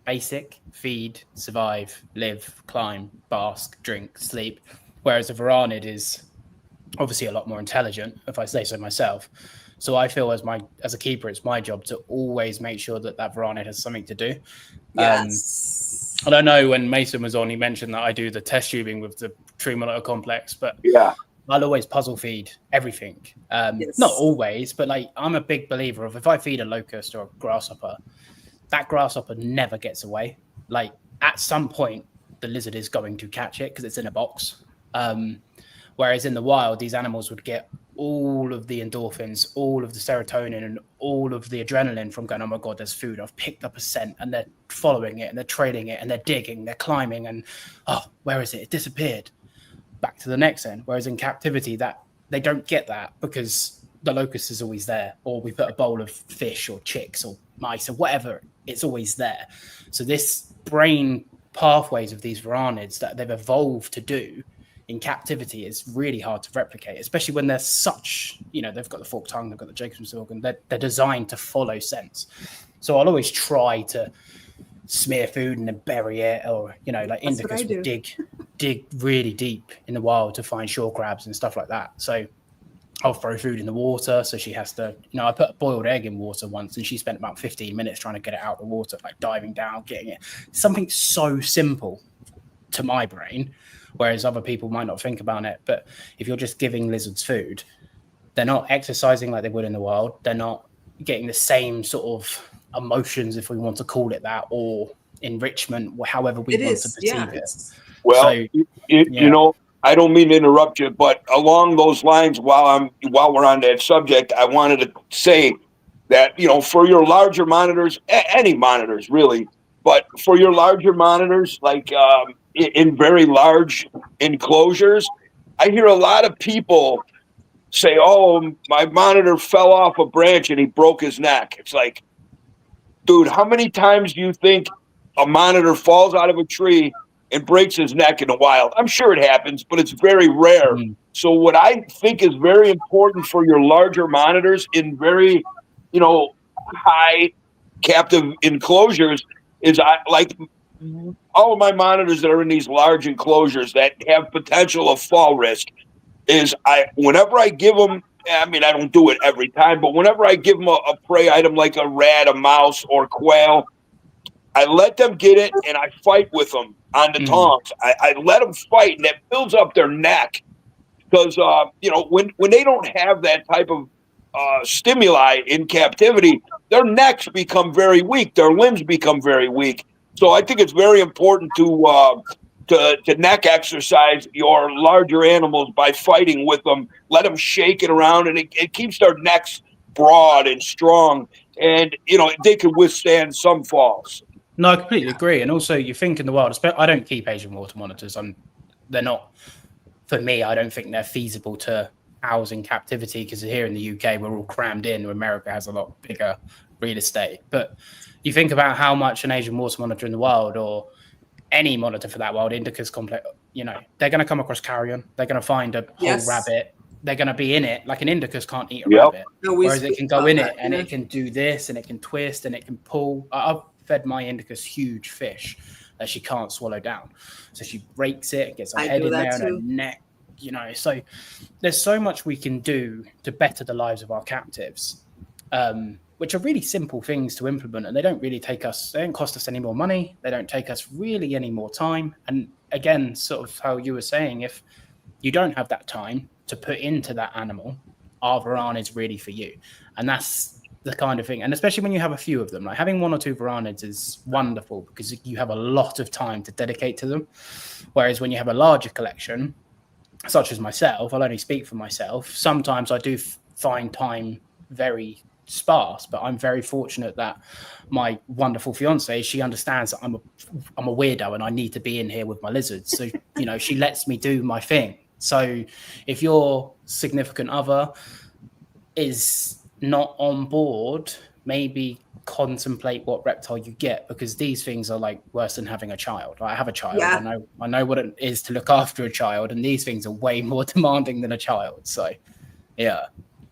basic: feed, survive, live, climb, bask, drink, sleep. Whereas a varanid is obviously a lot more intelligent, if I say so myself. So I feel as a keeper, it's my job to always make sure that varanid has something to do. Yes. I don't know, when Mason was on, he mentioned that I do the test tubing with the tree monitor complex, but I'll always puzzle feed everything. Not always, but like I'm a big believer of if I feed a locust or a grasshopper, that grasshopper never gets away. Like at some point, the lizard is going to catch it because it's in a box. Whereas in the wild, these animals would get all of the endorphins, all of the serotonin, and all of the adrenaline from going, oh my God, there's food. I've picked up a scent, and they're following it and they're trailing it and they're digging, they're climbing, and where is it? It disappeared. Back to the next end. Whereas in captivity, that they don't get that because the locust is always there, or we put a bowl of fish or chicks or mice or whatever, it's always there. So this brain pathways of these varanids that they've evolved to do in captivity is really hard to replicate, especially when they're such, they've got the forked tongue, they've got the Jacobson's organ, they're designed to follow scents. So I'll always try to smear food and then bury it, or like That's what I indicus will do. dig really deep in the wild to find shore crabs and stuff like that. So I'll throw food in the water, so she has to, I put a boiled egg in water once, and she spent about 15 minutes trying to get it out of the water, like diving down, getting it. Something so simple to my brain, whereas other people might not think about it. But if you're just giving lizards food, they're not exercising like they would in the wild. They're not getting the same sort of emotions, if we want to call it that, or enrichment, however we want to perceive it. Well, So, you know, I don't mean to interrupt you, but along those lines, while we're on that subject, I wanted to say that, for your larger monitors, any monitors really, but for your larger monitors, like in very large enclosures, I hear a lot of people say, "Oh, my monitor fell off a branch and he broke his neck." It's like, dude, how many times do you think a monitor falls out of a tree and breaks his neck in the wild? I'm sure it happens, but it's very rare. So what I think is very important for your larger monitors in very, high captive enclosures is all of my monitors that are in these large enclosures that have potential of fall risk is whenever I give them, I mean, I don't do it every time, but whenever I give them a prey item like a rat, a mouse, or quail, I let them get it and I fight with them on the tongs. I let them fight, and that builds up their neck because, when they don't have that type of stimuli in captivity, their necks become very weak. Their limbs become very weak. So I think it's very important to neck exercise your larger animals by fighting with them. Let them shake it around, and it keeps their necks broad and strong, and they can withstand some falls. No, I completely agree. And also, you think in the wild, I don't keep Asian water monitors. They're not, for me, I don't think they're feasible to house in captivity, because here in the UK, we're all crammed in. America has a lot bigger real estate. But you think about how much an Asian water monitor in the wild, or any monitor for that wild, indicus complex, they're going to come across carrion. They're going to find a whole rabbit. They're going to be in it. Like an indicus can't eat a rabbit. Whereas it can go in it and it can do this and it can twist and it can pull. I've fed my indicus huge fish that she can't swallow down. So she breaks it, gets her head in there and her neck, So there's so much we can do to better the lives of our captives, which are really simple things to implement. And they don't cost us any more money. They don't take us really any more time. And again, sort of how you were saying, if you don't have that time to put into that animal, our varana is really for you. And that's the kind of thing. And especially when you have a few of them, like having one or two varanids is wonderful because you have a lot of time to dedicate to them. Whereas when you have a larger collection, such as myself, I'll only speak for myself. Sometimes I do find time very sparse, but I'm very fortunate that my wonderful fiance, she understands that I'm a weirdo and I need to be in here with my lizards. So, she lets me do my thing. So if your significant other is not on board, maybe contemplate what reptile you get, because these things are like worse than having a child. I have a child. Yeah. I know what it is to look after a child, and these things are way more demanding than a child. So, yeah.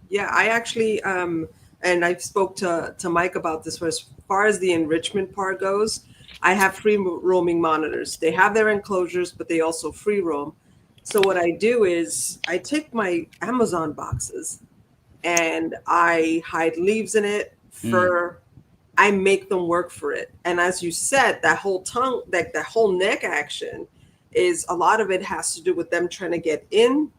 Yeah, I actually, and I spoke to Mike about this. As far as the enrichment part goes, I have free roaming monitors. They have their enclosures, but they also free roam. So what I do is I take my Amazon boxes and I hide leaves in it, fur. I make them work for it. And as you said, that whole tongue, that whole neck action is, a lot of it has to do with them trying to get in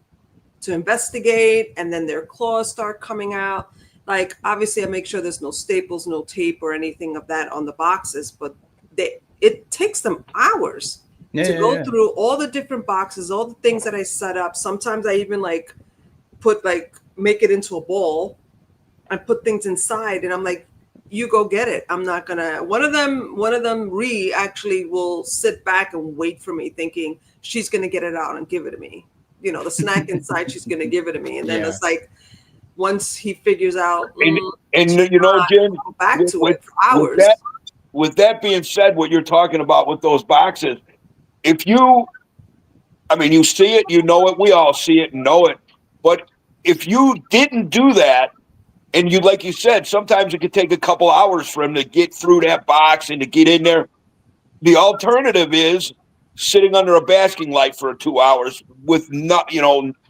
to investigate, and then their claws start coming out. Like, obviously I make sure there's no staples, no tape or anything of that on the boxes, but it takes them hours to go through all the different boxes, all the things that I set up. Sometimes I even make it into a ball and put things inside, and I'm like, you go get it. I'm not gonna. One of them actually will sit back and wait for me, thinking she's gonna get it out and give it to me. The snack inside, she's gonna give it to me, and then it's like, once he figures out, and Jen, go back to it for hours. With that being said, what you're talking about with those boxes, if you see it, you know it. We all see it and know it. But if you didn't do that, and like you said, sometimes it could take a couple hours for him to get through that box and to get in there. The alternative is sitting under a basking light for 2 hours with not,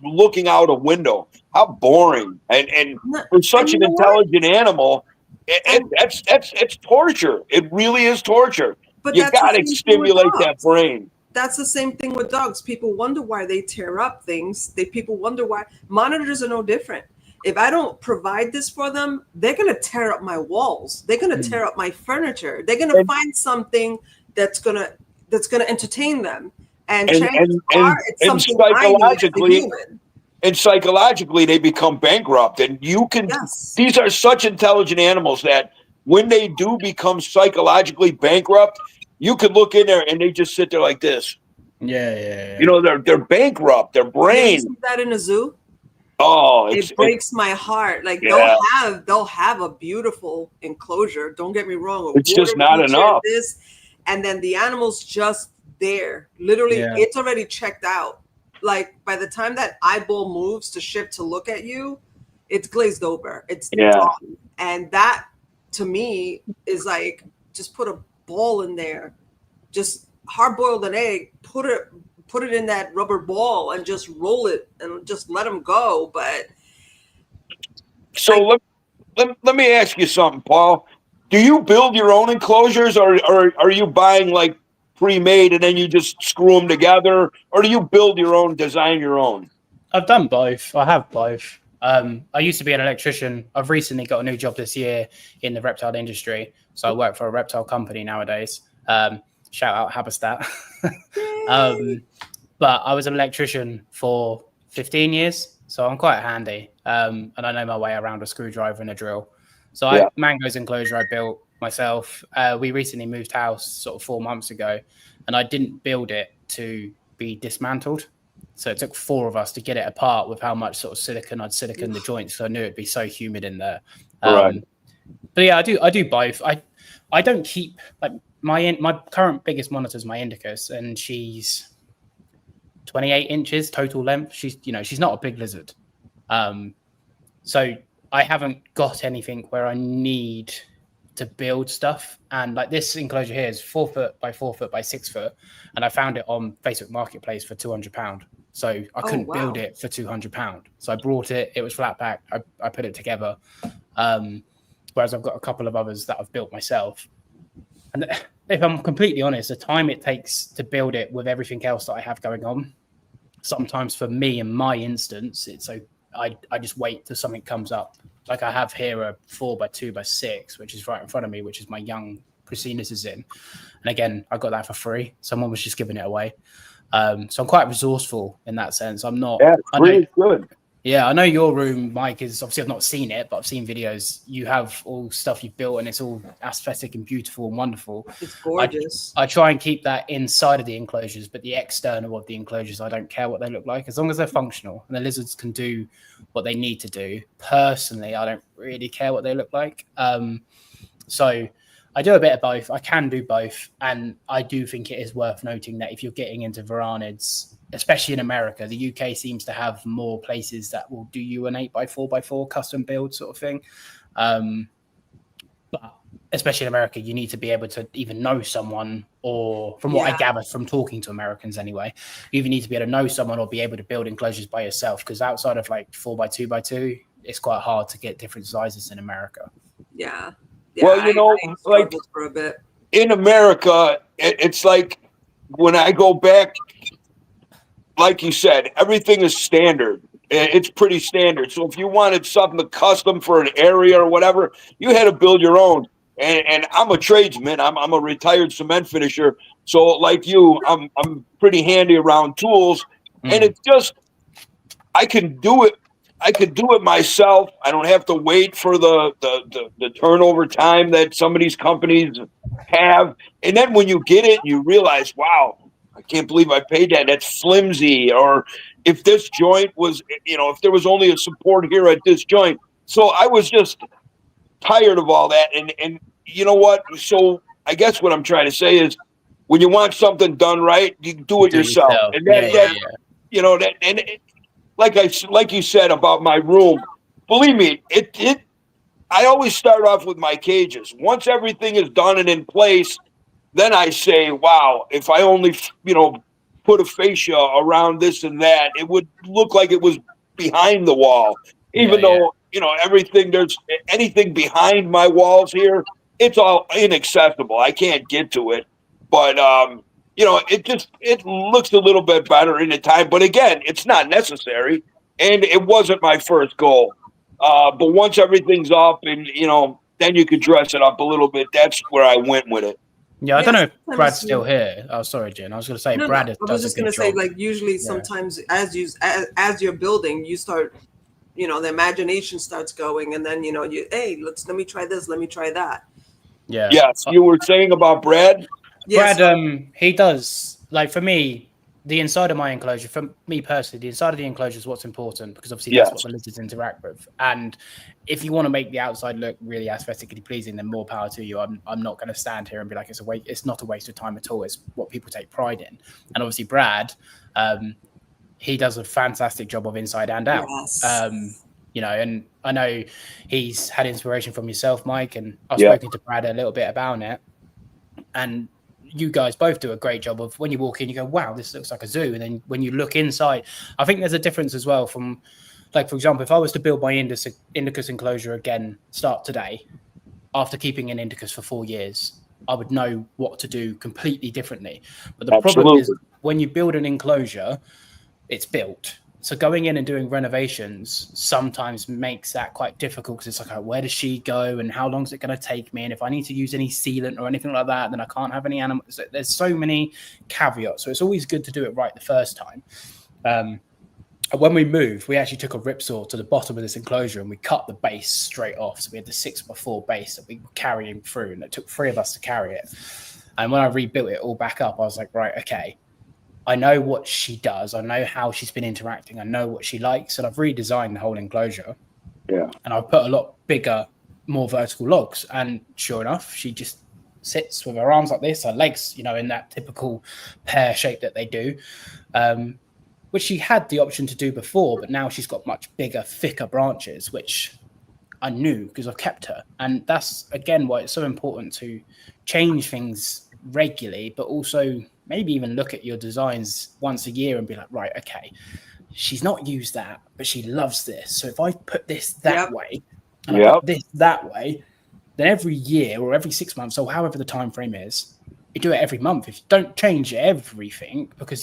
looking out a window. How boring! And for such you an know what? intelligent animal, it's torture. It really is torture. But You that's the got to same thing with stimulate that dogs. brain. That's the same thing with dogs. People wonder why they tear up things. People wonder why. Monitors are no different. If I don't provide this for them, they're gonna tear up my walls. They're gonna tear up my furniture. They're gonna find something that's gonna entertain them. And chances are it's something I need as a human. And psychologically, they become bankrupt. And you can. Yes. These are such intelligent animals that when they do become psychologically bankrupt, you could look in there and they just sit there like this. Yeah. They're bankrupt. Their brain. You see that in a zoo? Oh, it breaks my heart. Like they'll have a beautiful enclosure. Don't get me wrong. It's just not enough. And then the animal's just there. Literally, it's already checked out. Like by the time that eyeball moves to shift to look at you, it's glazed over. It's done. And that to me is like, just put a ball in there, just hard boiled an egg, put it in that rubber ball and just roll it and just let them go. But so let me ask you something, Paul. Do you build your own enclosures, or are you buying like pre-made and then you just screw them together, or do you build your own, design your own? I've done both. I have both. I used to be an electrician. I've recently got a new job this year in the reptile industry. So I work for a reptile company nowadays. Shout out Haberstat. But I was an electrician for 15 years. So I'm quite handy. And I know my way around a screwdriver and a drill. So Mango's enclosure I built myself. We recently moved house sort of 4 months ago. And I didn't build it to be dismantled. So it took 4 of us to get it apart with how much sort of silicon I'd silicon the joints. So I knew it'd be so humid in there. But yeah, I do both. I don't keep like my current biggest monitor is my Indicus, and she's 28 inches total length. She's not a big lizard. So I haven't got anything where I need to build stuff. And like this enclosure here is 4 foot by 4 foot by 6 foot. And I found it on Facebook Marketplace for £200. So I couldn't build it for £200. So I brought it. It was flat pack. I put it together. Whereas I've got a couple of others that I've built myself. And if I'm completely honest, the time it takes to build it with everything else that I have going on, sometimes for me in my instance, it's I just wait till something comes up. Like I have here a 4x2x6, which is right in front of me, which is my young Prasinus is in. And again, I got that for free. Someone was just giving it away. So I'm quite resourceful in that sense. I'm not. Yeah, it's really good. Yeah, I know your room, Mike, is obviously I've not seen it, but I've seen videos. You have all stuff you've built and it's all aesthetic and beautiful and wonderful. It's gorgeous. I try and keep that inside of the enclosures, but the external of the enclosures, I don't care what they look like as long as they're functional and the lizards can do what they need to do. Personally, I don't really care what they look like. So I do a bit of both. I can do both. And I do think it is worth noting that if you're getting into varanids, especially in America, the UK seems to have more places that will do you an 8x4x4 custom build sort of thing. But especially in America, you need to be able to even know someone, or from what I gather from talking to Americans anyway, you even need to be able to know someone or be able to build enclosures by yourself. Because outside of like 4x2x2, it's quite hard to get different sizes in America. Yeah. Well, like for a bit. In America, it's like when I go back, like you said, everything is standard. It's pretty standard. So if you wanted something custom for an area or whatever, you had to build your own. And I'm a tradesman. I'm a retired cement finisher. So like you, I'm pretty handy around tools. And it's just, I can do it. I could do it myself. I don't have to wait for the turnover time that some of these companies have. And then when you get it, you realize, wow, I can't believe I paid that. That's flimsy. Or if this joint was, if there was only a support here at this joint. So I was just tired of all that. And you know what? So I guess what I'm trying to say is when you want something done right, you do it yourself. And like you said about my room, believe me, I always start off with my cages. Once everything is done and in place, then I say, wow, if I only, put a fascia around this and that, it would look like it was behind the wall. Even though, there's anything behind my walls here, it's all inaccessible. I can't get to it. But, it looks a little bit better in the time. But again, it's not necessary. And it wasn't my first goal. But once everything's up and, then you could dress it up a little bit. That's where I went with it. Yeah, I don't know if Brad's still here. Oh, sorry, Jen. I was going to say Brad. I was just going to say, like, usually sometimes as you're building, you start, the imagination starts going, and then let me try this, let me try that. Yeah. Yes, you were saying about Brad. Yes. Brad, he does, like, for me, the inside of my enclosure, for me personally, the inside of the enclosure is what's important, because obviously that's what the lizards interact with. And if you want to make the outside look really aesthetically pleasing, then more power to you. I'm not going to stand here and be like, it's not a waste of time at all. It's what people take pride in. And obviously Brad, he does a fantastic job of inside and out. Yes. And I know he's had inspiration from yourself, Mike, and I've spoken to Brad a little bit about it. And you guys both do a great job of, when you walk in, you go, wow, this looks like a zoo. And then when you look inside, I think there's a difference as well from, like, for example, if I was to build my Indicus enclosure again, start today, after keeping an Indicus for 4 years, I would know what to do completely differently. But the problem is, when you build an enclosure, it's built. So going in and doing renovations sometimes makes that quite difficult, because it's like, where does she go and how long is it going to take me? And if I need to use any sealant or anything like that, then I can't have any animals. There's so many caveats. So it's always good to do it right the first time. When we moved, we actually took a rip saw to the bottom of this enclosure and we cut the base straight off. So we had the 6x4 base that we were carrying through, and it took 3 of us to carry it. And when I rebuilt it all back up, I was like, right, okay, I know what she does. I know how she's been interacting. I know what she likes. And I've redesigned the whole enclosure. Yeah. And I've put a lot bigger, more vertical logs. And sure enough, she just sits with her arms like this, her legs, in that typical pear shape that they do, which she had the option to do before. But now she's got much bigger, thicker branches, which I knew because I've kept her. And that's, again, why it's so important to change things regularly, but also maybe even look at your designs once a year and be like, right, okay, she's not used that, but she loves this. So if I put this that way, and I put this that way, then every year or every 6 months or however the time frame is, you do it every month. If you don't change everything, because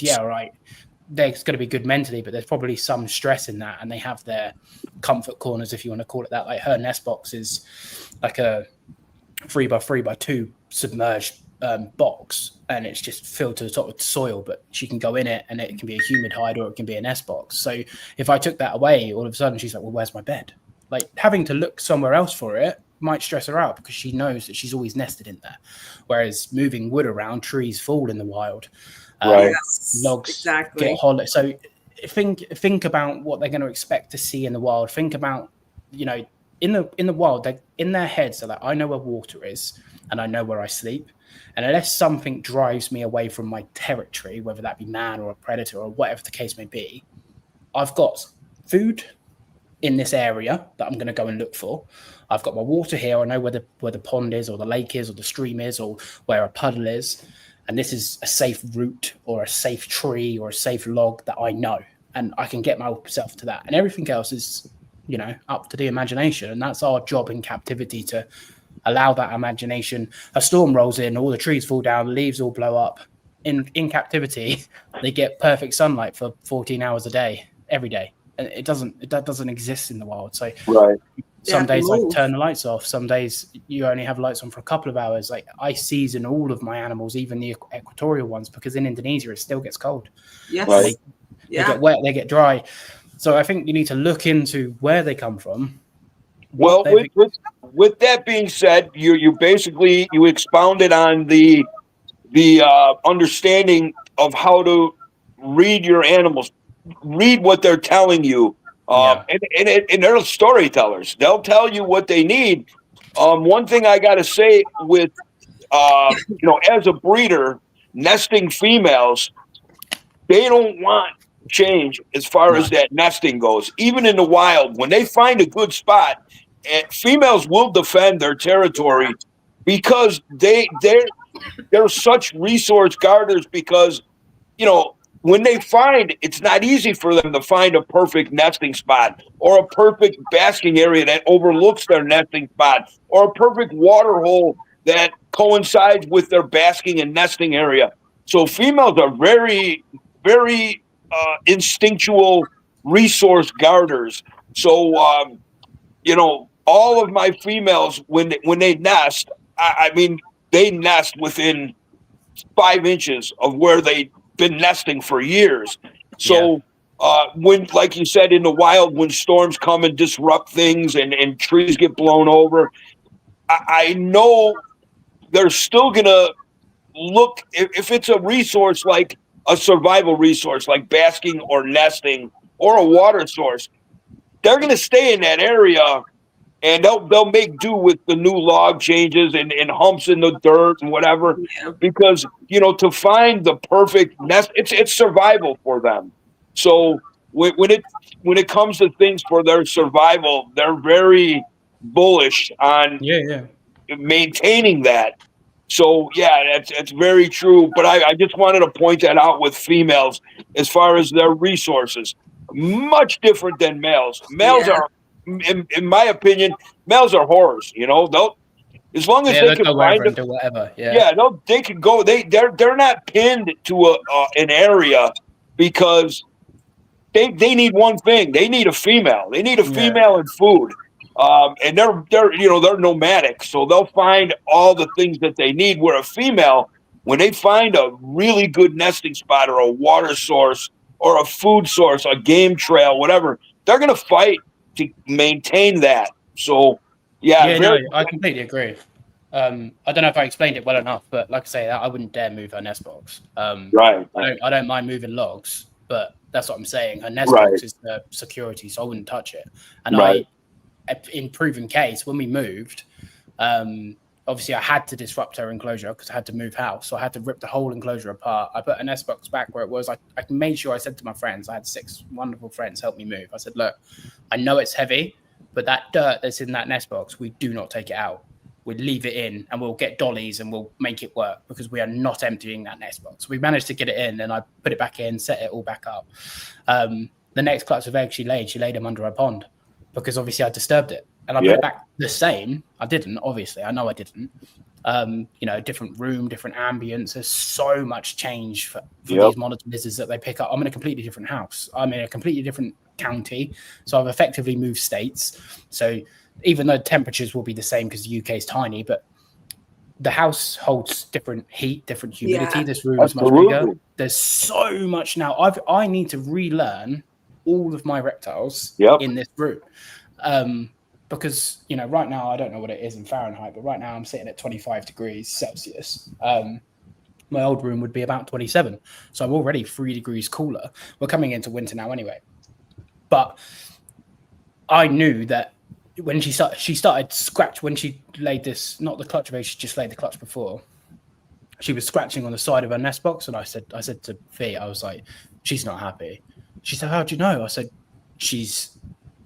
there's going to be good mentally, but there's probably some stress in that, and they have their comfort corners, if you want to call it that. Like her nest box is like a 3x3x2 submerged box, and it's just filled to the top with soil, but she can go in it and it can be a humid hide or it can be a nest box. So if I took that away, all of a sudden she's like, well, where's my bed? Like, having to look somewhere else for it might stress her out, because she knows that she's always nested in there. Whereas moving wood around, trees fall in the wild, logs get hollow. So think about what they're going to expect to see in the wild. Think about, in the wild, they, in their heads, are like, I know where water is and I know where I sleep. And unless something drives me away from my territory, whether that be man or a predator or whatever the case may be, I've got food in this area that I'm going to go and look for. I've got my water here. I know where the pond is or the lake is or the stream is or where a puddle is. And this is a safe route or a safe tree or a safe log that I know. And I can get myself to that. And everything else is, up to the imagination. And that's our job in captivity, to allow that imagination. A storm rolls in, all the trees fall down, the leaves all blow up. In captivity, they get perfect sunlight for 14 hours a day, every day. And that doesn't exist in the wild. So some days I turn the lights off. Some days you only have lights on for a couple of hours. Like, I season all of my animals, even the equatorial ones, because in Indonesia it still gets cold. Yes. They get wet, they get dry. So I think you need to look into where they come from. Well, with that being said, you basically expounded on the understanding of how to read your animals, read what they're telling you, and they're storytellers. They'll tell you what they need. One thing I got to say with as a breeder, nesting females, they don't want change as far as that nesting goes. Even in the wild, when they find a good spot, females will defend their territory, because they're such resource garters because, you know, when they find, it's not easy for them to find a perfect nesting spot or a perfect basking area that overlooks their nesting spot or a perfect water hole that coincides with their basking and nesting area. So females are very, very instinctual resource garters. So, you know, all of my females, when they nest, I mean, they nest within 5 inches of where they've been nesting for years. So when, like you said, in the wild, when storms come and disrupt things and trees get blown over, I know they're still going to look, if it's a resource like a survival resource like basking or nesting or a water source, they're going to stay in that area. And they'll make do with the new log changes and humps in the dirt and whatever, because, you know, to find the perfect nest, it's survival for them. So when it comes to things for their survival, they're very bullish on maintaining that. So yeah, that's very true. But I just wanted to point that out with females as far as their resources, much different than males. Males are. In my opinion, males are whores. You know, they'll, as long as they can find them, do whatever. They can go. They're not pinned to an area because they need one thing. They need a female. They need a female and food. And they're nomadic, so they'll find all the things that they need. Where a female, when they find a really good nesting spot or a water source or a food source, a game trail, whatever, they're gonna fight to maintain that. So I completely agree. I don't know if I explained it well enough, but like I say, I wouldn't dare move her nest box. Right. I don't mind moving logs, but that's what I'm saying. Her nest box is the security, so I wouldn't touch it. And in proven case, when we moved, obviously I had to disrupt her enclosure because I had to move house. So I had to rip the whole enclosure apart. I put a nest box back where it was. I made sure I said to my friends, I had 6 wonderful friends help me move. I said, look, I know it's heavy, but that dirt that's in that nest box, we do not take it out. We leave it in and we'll get dollies and we'll make it work because we are not emptying that nest box. We managed to get it in and I put it back in, set it all back up. The next clutch of eggs she laid them under a pond because obviously I disturbed it. And I put it back the same. I didn't, obviously. I know I didn't. Different room, different ambience. There's so much change for these monitor lizards that they pick up. I'm in a completely different house. I'm in a completely different county. So I've effectively moved states. So even though temperatures will be the same because the UK is tiny, but the house holds different heat, different humidity. This room is much bigger. There's so much now. I need to relearn all of my reptiles in this room. Because, right now, I don't know what it is in Fahrenheit, but right now I'm sitting at 25 degrees Celsius. My old room would be about 27. So I'm already 3 degrees cooler. We're coming into winter now anyway. But I knew that when she started scratch, when she laid this, not the clutch of eggs, she just laid the clutch before. She was scratching on the side of her nest box. And I said to Fee, I was like, she's not happy. She said, how do you know? I said, she's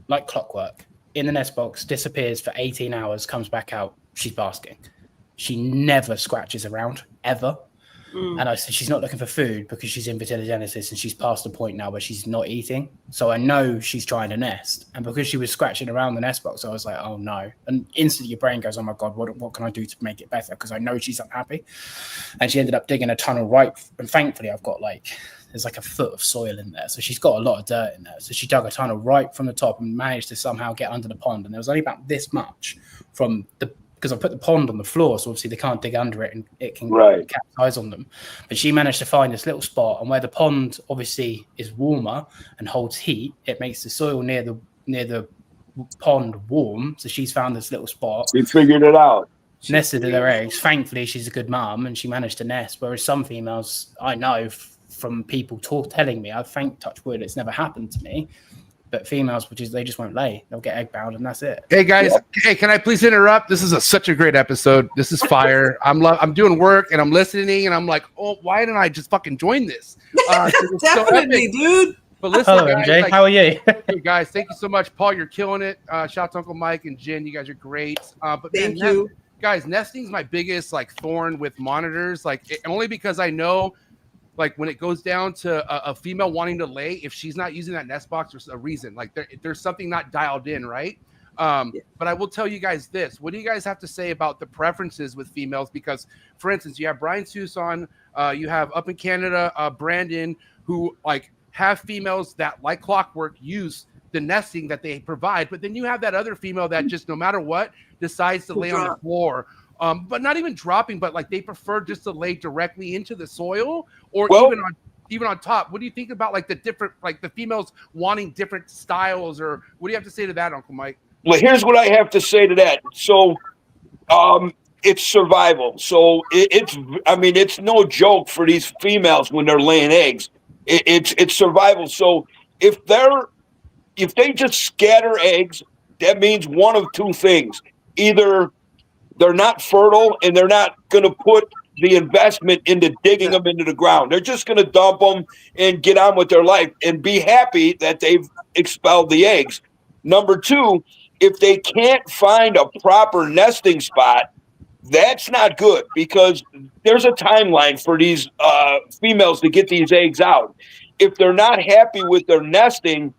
like clockwork. In the nest box, disappears for 18 hours, comes back out, she's basking. She never scratches around, ever. And I said she's not looking for food because she's in vitellogenesis and she's past the point now where she's not eating. So I know she's trying to nest. And because she was scratching around the nest box, I was like, oh no. And instantly your brain goes, oh my God, what can I do to make it better? Because I know she's unhappy. And she ended up digging a tunnel right. And thankfully I've got there's a foot of soil in there. So she's got a lot of dirt in there. So she dug a tunnel right from the top and managed to somehow get under the pond. And there was only about this much because I put the pond on the floor. So obviously they can't dig under it and it can capsize on them. But she managed to find this little spot. And where the pond obviously is warmer and holds heat, it makes the soil near the pond warm. So she's found this little spot. She figured it out. Nested in her eggs. Thankfully, she's a good mom and she managed to nest. Whereas some females, I know from people telling me, I thank touch wood, it's never happened to me. But females, they just won't lay. They'll get egg bound and that's it. Hey guys, hey, can I please interrupt? This is such a great episode. This is fire. I'm doing work and I'm listening and I'm like, oh, why didn't I just fucking join this? Definitely, dude. But listen, hello, guys, MJ. How are you? Hey guys, thank you so much, Paul. You're killing it. Shout out to Uncle Mike and Jen. You guys are great. But Thank you. guys, nesting's my biggest like thorn with monitors, only because I know, like, when it goes down to a female wanting to lay, if she's not using that nest box, there's a reason. Like, there's something not dialed in, right? But I will tell you guys this. What do you guys have to say about the preferences with females? Because, for instance, you have Brian Susan, you have up in Canada, Brandon, who like have females that, like clockwork, use the nesting that they provide. But then you have that other female that just, no matter what, decides to lay on the floor. But not even dropping, but like they prefer just to lay directly into the soil, or even on top. What do you think about like the different, like the females wanting different styles, or what do you have to say to that, Uncle Mike? Well, here's what I have to say to that. So, it's survival. So it's no joke for these females when they're laying eggs. It's survival. So if they just scatter eggs, that means one of two things: either they're not fertile and they're not going to put the investment into digging them into the ground. They're just going to dump them and get on with their life and be happy that they've expelled the eggs. Number two, if they can't find a proper nesting spot, that's not good, because there's a timeline for these females to get these eggs out. If they're not happy with their nesting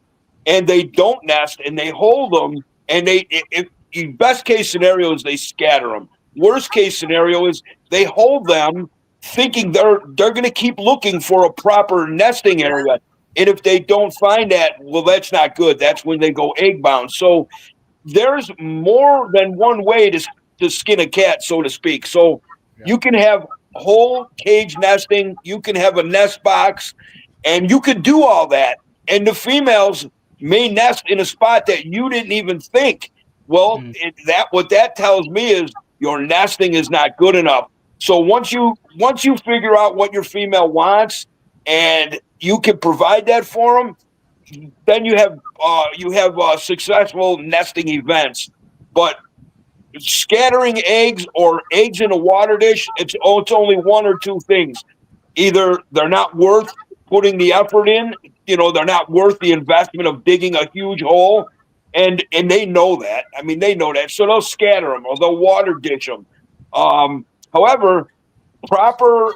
and they don't nest and they hold them, and best case scenario is they scatter them. Worst case scenario is they hold them thinking they're going to keep looking for a proper nesting area. And if they don't find that, well, that's not good. That's when they go egg bound. So there's more than one way to skin a cat, so to speak. So you can have whole cage nesting, you can have a nest box, and you can do all that. And the females may nest in a spot that you didn't even think. Well, what that tells me is your nesting is not good enough. So once you figure out what your female wants and you can provide that for them, then you have successful nesting events. But scattering eggs or eggs in a water dish, it's only one or two things. Either they're not worth putting the effort in, they're not worth the investment of digging a huge hole, and they know that. I mean, they know that, so they'll scatter them or they'll water dish them. However, proper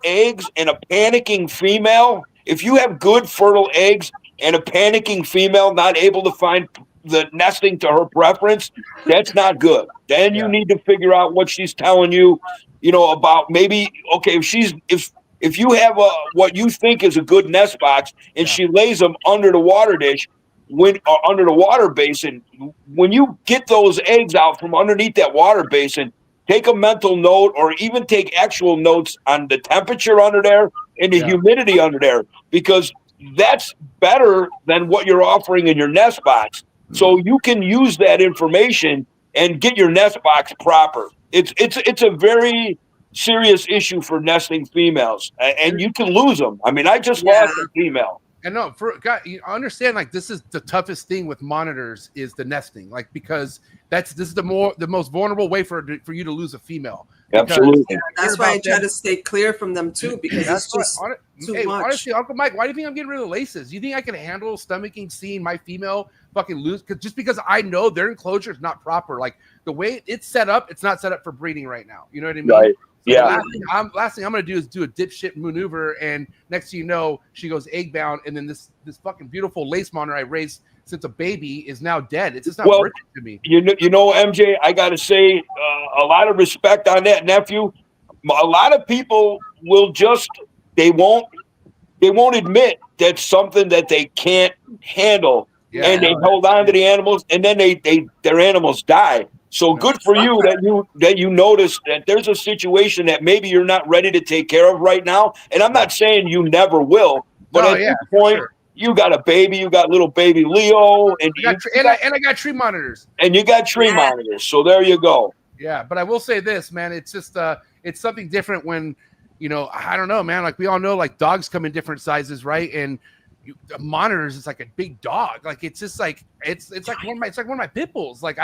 eggs and a panicking female, if you have good fertile eggs and a panicking female not able to find the nesting to her preference, that's not good. Then you need to figure out what she's telling you, about maybe, okay, if you have what you think is a good nest box and she lays them under the water dish, under the water basin, when you get those eggs out from underneath that water basin, take a mental note, or even take actual notes on the temperature under there and the humidity under there, because that's better than what you're offering in your nest box. So you can use that information and get your nest box proper. It's a very serious issue for nesting females, and you can lose them. I mean, I just lost a female. And no, I understand, like, this is the toughest thing with monitors is the nesting, like, because this is the most vulnerable way for you to lose a female. Absolutely. That's why I try to stay clear from them too, because it's just too much. Honestly, Uncle Mike, why do you think I'm getting rid of laces? You think I can handle stomaching seeing my female fucking lose? Because I know their enclosure is not proper. Like, the way it's set up, it's not set up for breeding right now. You know what I mean? Right. So yeah. Last thing I'm gonna do is do a dipshit maneuver, and next thing you know, she goes egg bound, and then this fucking beautiful lace monitor I raised since a baby is now dead. It's just not worth it to me. You know, MJ, I got to say a lot of respect on that, nephew. A lot of people will they won't admit that's something that they can't handle, and they hold on to the animals, and then their animals die. So good for you that you noticed that there's a situation that maybe you're not ready to take care of right now. And I'm not saying you never will, but at this point, you got a baby, you got little baby Leo, and I got tree monitors. And you got tree monitors. So there you go. Yeah, but I will say this, man, it's just it's something different when, I don't know, man, like we all know, like dogs come in different sizes, right? And monitors, it's like a big dog. Like it's just like it's like one of my pit bulls. Like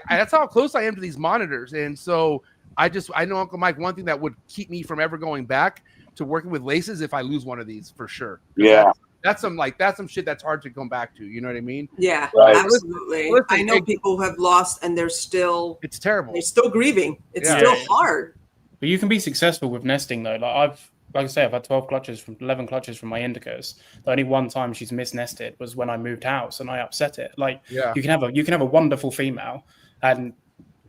that's how close I am to these monitors. And so I know, Uncle Mike, one thing that would keep me from ever going back to working with laces if I lose one of these, for sure. Yeah. that's some shit that's hard to come back to. You know what I mean? Yeah, Right. absolutely. Listen, I know people who have lost and they're still terrible. grieving. It's Yeah. still hard. But you can be successful with nesting though. Like I say, I've had 11 clutches from my indicas. The only one time she's misnested was when I moved house and I upset it. Like you can have a wonderful female, and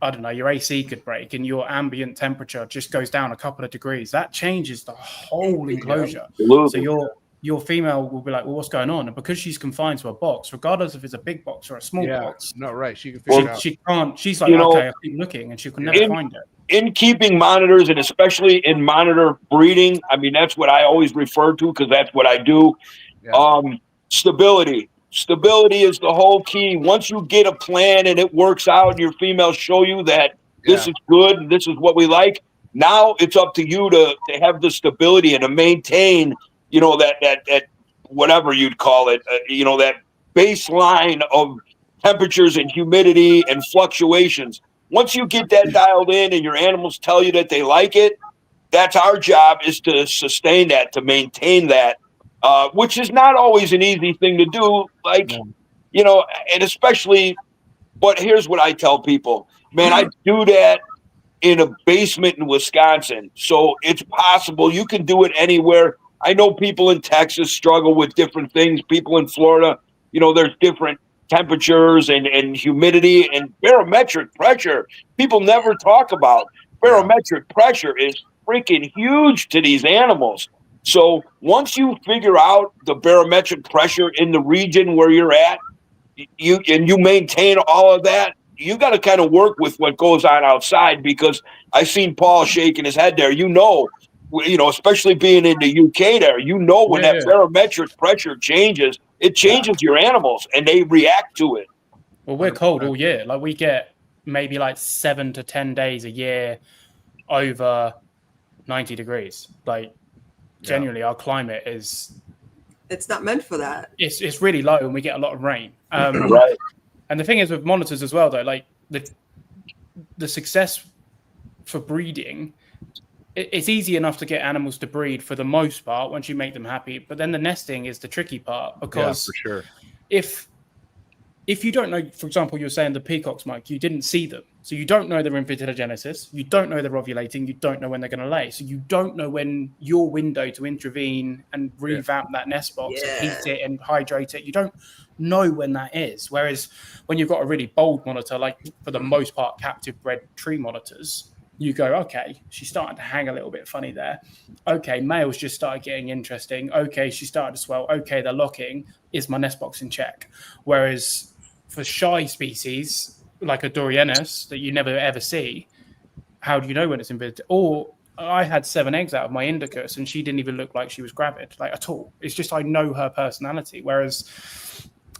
I don't know, your AC could break and your ambient temperature just goes down a couple of degrees. That changes the whole enclosure. Absolutely. So your female will be like, well, what's going on? And because she's confined to a box, regardless if it's a big box or a small box, No, right. She can figure it out. she can't. She's like, okay, I'll keep looking, and she can never find it. In keeping monitors, and especially in monitor breeding, I mean, that's what I always refer to because that's what I do. Yeah. Stability. Stability is the whole key. Once you get a plan and it works out and your females show you that this is good and this is what we like, now it's up to you to have the stability and to maintain, you know, that whatever you'd call it, you know, that baseline of temperatures and humidity and fluctuations. Once you get that dialed in and your animals tell you that they like it, that's our job, is to sustain that, to maintain that, which is not always an easy thing to do. Like, you know, and especially, but here's what I tell people, man, I do that in a basement in Wisconsin. So it's possible you can do it anywhere. I know people in Texas struggle with different things. People in Florida, you know, there's different temperatures and humidity and barometric pressure. People never talk about barometric pressure is freaking huge to these animals. So once you figure out the barometric pressure in the region where you're at, you maintain all of that, you got to kind of work with what goes on outside, because I seen Paul shaking his head there. You know, especially being in the UK there, you know, when that barometric pressure changes, it changes your animals and they react to it. Well, we're cold all year. Like we get maybe like 7 to 10 days a year over 90 degrees. Like generally our climate is... It's not meant for that. It's really low and we get a lot of rain. Right. And the thing is with monitors as well, though, like the success for breeding, it's easy enough to get animals to breed for the most part once you make them happy. But then the nesting is the tricky part, because for sure. If you don't know, for example, you're saying the peacocks, Mike, you didn't see them. So you don't know they're in vitellogenesis. You don't know they're ovulating. You don't know when they're going to lay. So you don't know when your window to intervene and revamp that nest box and heat it and hydrate it. You don't know when that is. Whereas when you've got a really bold monitor, like for the most part, captive bred tree monitors, you go, okay, she's starting to hang a little bit funny there. Okay, males just started getting interesting. Okay, she started to swell. Okay, they're locking. Is my nest box in check? Whereas for shy species like a Dorienus that you never ever see, how do you know when it's in bed? Or I had 7 eggs out of my indicus and she didn't even look like she was gravid, like at all. It's just I know her personality. Whereas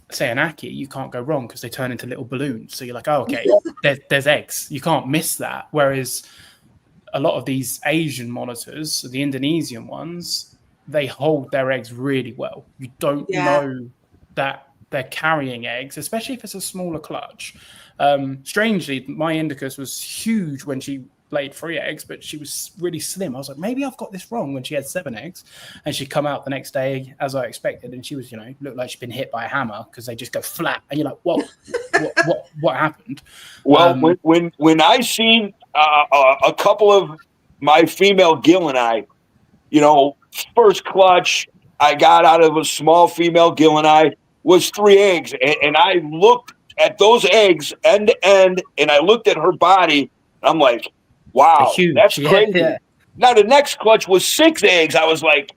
say an Aki, you can't go wrong because they turn into little balloons. So you're like, oh, okay, there's eggs. You can't miss that. Whereas a lot of these Asian monitors, the Indonesian ones, they hold their eggs really well. You don't know that they're carrying eggs, especially if it's a smaller clutch. Strangely, my indicus was huge when she laid 3 eggs, but she was really slim. I was like, maybe I've got this wrong, when she had 7 eggs. And she'd come out the next day as I expected, and she was, looked like she'd been hit by a hammer, because they just go flat. And you're like, whoa, what happened? Well, when I seen a couple of my female Gillini, first clutch I got out of a small female Gillini was 3 eggs. And I looked at those eggs end to end, and I looked at her body. I'm like, wow, that's crazy. Yeah. Now, the next clutch was 6 eggs. I was like,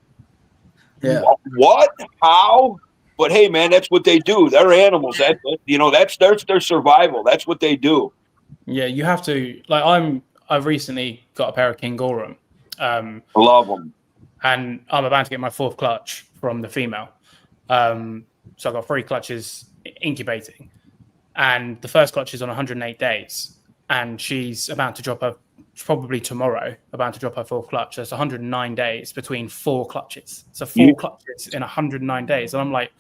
what? How? But hey, man, that's what they do. They're animals. That's their survival. That's what they do. Yeah, you have to. Like, I've recently got a pair of Kingorum. Love them. And I'm about to get my 4th clutch from the female. So I've got 3 clutches incubating. And the first clutch is on 108 days. And she's about to drop her, probably tomorrow, about to drop her 4th clutch. That's 109 days between 4 clutches. So 4 clutches in 109 days. And I'm like,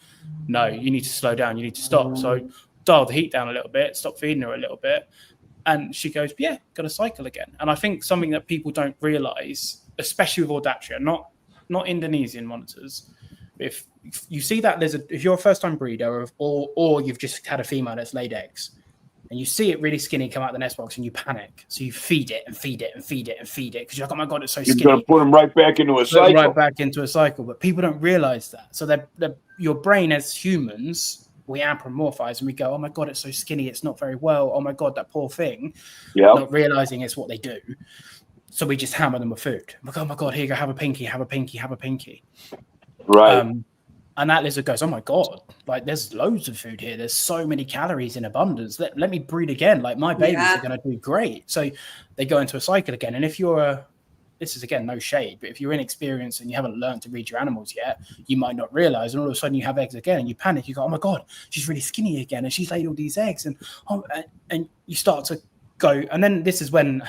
no, you need to slow down. You need to stop. So I dialed the heat down a little bit, stopped feeding her a little bit. And she goes, yeah, got to cycle again. And I think something that people don't realize, especially with Audatria, not Indonesian monitors, if you see that lizard, if you're a first-time breeder or you've just had a female that's laid eggs, and you see it really skinny come out of the nest box and you panic. So you feed it and feed it and feed it and feed it because you're like, oh my God, it's so skinny. You're going to put them right back into a cycle. Right back into a cycle. But people don't realize that. So your brain as humans, we anthropomorphize and we go, oh my God, it's so skinny. It's not very well. Oh my God, that poor thing. Yeah. Not realizing it's what they do. So we just hammer them with food. Like, oh my God, here you go. Have a pinky, have a pinky, have a pinky. Right. And that lizard goes, oh my God, like there's loads of food here. There's so many calories in abundance. Let me breed again. Like my babies are going to do great. So they go into a cycle again. And if you're this is again, no shade, but if you're inexperienced and you haven't learned to read your animals yet, you might not realize. And all of a sudden you have eggs again and you panic. You go, oh my God, she's really skinny again. And she's laid all these eggs. And you start to go. And then this is when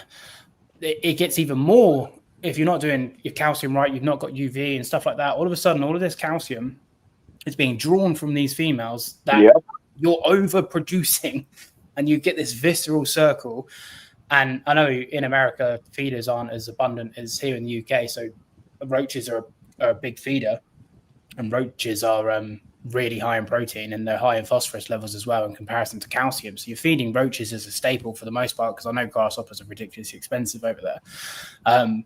it gets even more. If you're not doing your calcium right, you've not got UV and stuff like that. All of a sudden, all of this calcium is being drawn from these females that you're overproducing, and you get this visceral circle. And I know in America, feeders aren't as abundant as here in the UK. So roaches are a big feeder, and roaches are really high in protein, and they're high in phosphorus levels as well in comparison to calcium. So you're feeding roaches as a staple for the most part, because I know grasshoppers are ridiculously expensive over there.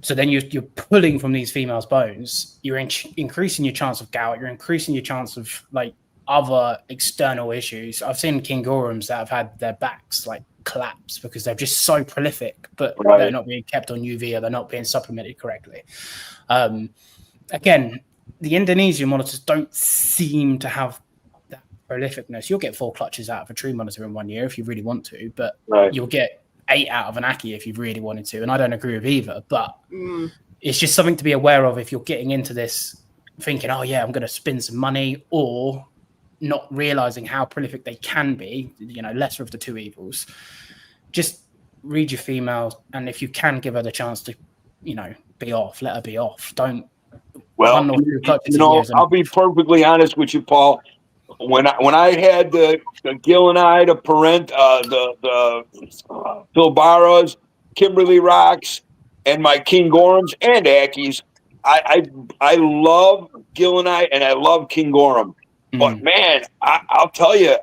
So then you're pulling from these females' bones. You're increasing your chance of gout. You're increasing your chance of like other external issues. I've seen kingorums that have had their backs like collapse because they're just so prolific, but they're not being kept on UV or they're not being supplemented correctly. Again, the Indonesian monitors don't seem to have that prolificness. You'll get 4 clutches out of a true monitor in 1 year if you really want to, but you'll get 8 out of an Aki if you really wanted to. And I don't agree with either, but it's just something to be aware of if you're getting into this thinking, oh yeah, I'm going to spend some money, or not realizing how prolific they can be, lesser of the two evils. Just read your female, and if you can give her the chance to, be off, let her be off. Don't. Well, I'll be perfectly honest with you, Paul. When I had the Gillenite, the Parent, the Filbaras, Kimberly Rocks, and my Kingorums and Ackies, I love Gillenite and I love Kingorum. But man, I'll tell you,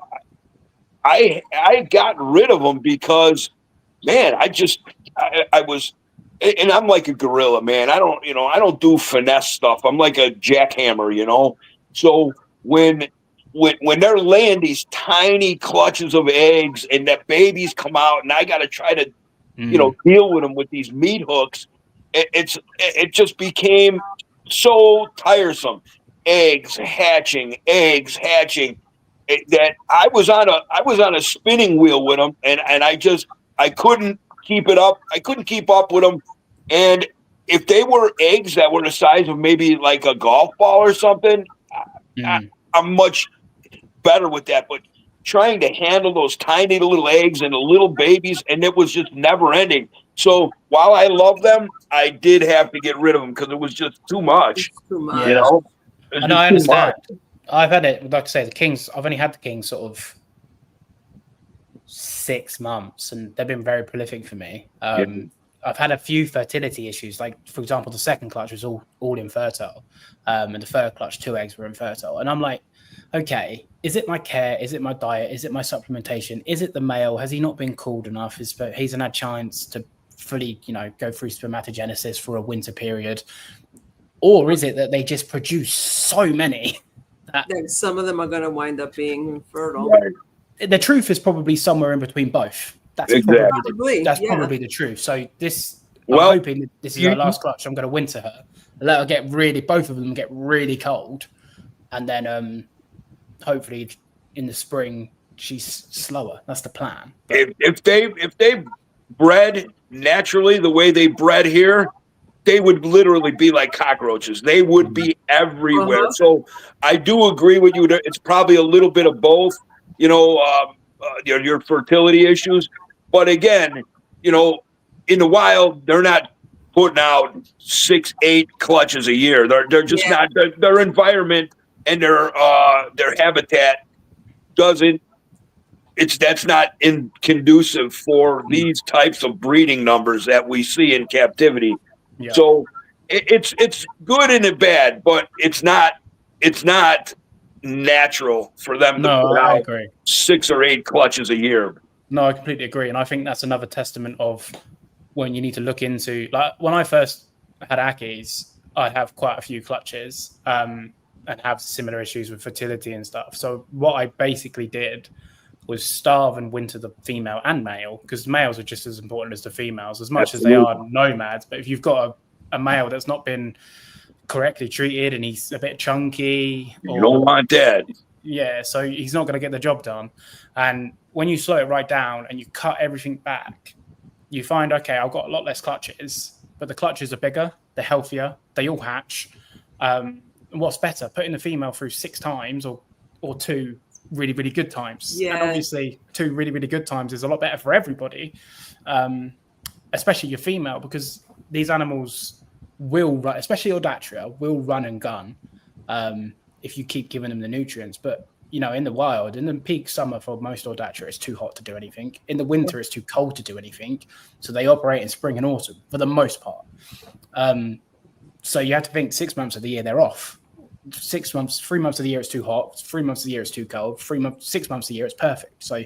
I got rid of them because, man, I was, and I'm like a gorilla, man. I don't do finesse stuff. I'm like a jackhammer, So when they're laying these tiny clutches of eggs and that babies come out and I got to try to, deal with them with these meat hooks, it just became so tiresome. Eggs hatching, that I was on a spinning wheel with them, and I couldn't keep it up. I couldn't keep up with them. And if they were eggs that were the size of maybe like a golf ball or something, I'm much better with that. But trying to handle those tiny little eggs and the little babies, and it was just never ending. So while I love them, I did have to get rid of them because it was just too much. It's too much. And I understand. I've had it, like I say, the Kings, I've only had the Kings sort of 6 months, and they've been very prolific for me. I've had a few fertility issues. Like, for example, the second clutch was all infertile, and the third clutch, 2 eggs were infertile. And I'm like, okay, is it my care? Is it my diet? Is it my supplementation? Is it the male? Has he not been cooled enough? He's had a chance to fully, go through spermatogenesis for a winter period? Or is it that they just produce so many that some of them are going to wind up being infertile? Right. The truth is probably somewhere in between both. That's probably the truth. So I'm hoping that this is her last clutch. I'm going to winter her, let her both of them get really cold, and then hopefully in the spring she's slower. That's the plan. If they bred naturally the way they bred here, they would literally be like cockroaches. They would be everywhere. So I do agree with you. It's probably a little bit of both, your fertility issues. But again, in the wild, they're not putting out 6-8 clutches a year. They're just not. Their environment and their habitat that's not conducive for these types of breeding numbers that we see in captivity. Yeah. So it's good and bad, but it's not it's not natural for them to No, put I out agree. 6 or 8 clutches a year. No, I completely agree. And I think that's another testament of when you need to look into, like when I first had Ackies, I'd have quite a few clutches and have similar issues with fertility and stuff. So what I basically did was starve and winter the female and male, because males are just as important as the females, as much as they are nomads. But if you've got a male that's not been correctly treated and he's a bit chunky, You don't want that. yeah, so he's not going to get the job done. And when you slow it right down and you cut everything back, you find, okay, I've got a lot less clutches, but the clutches are bigger, they're healthier, they all hatch. And what's better, putting the female through 6 times or 2 really, really good times. Yeah. And obviously 2 really, really good times is a lot better for everybody, especially your female, because these animals will run, especially Odatria, will run and gun if you keep giving them the nutrients. But, you know, in the wild, in the peak summer for most Odatria, it's too hot to do anything. In the winter, it's too cold to do anything. So they operate in spring and autumn for the most part. So you have to think 6 months of the year they're off. 6 months, 3 months of the year it's too hot. 3 months of the year it's too cold. 6 months of the year it's perfect. So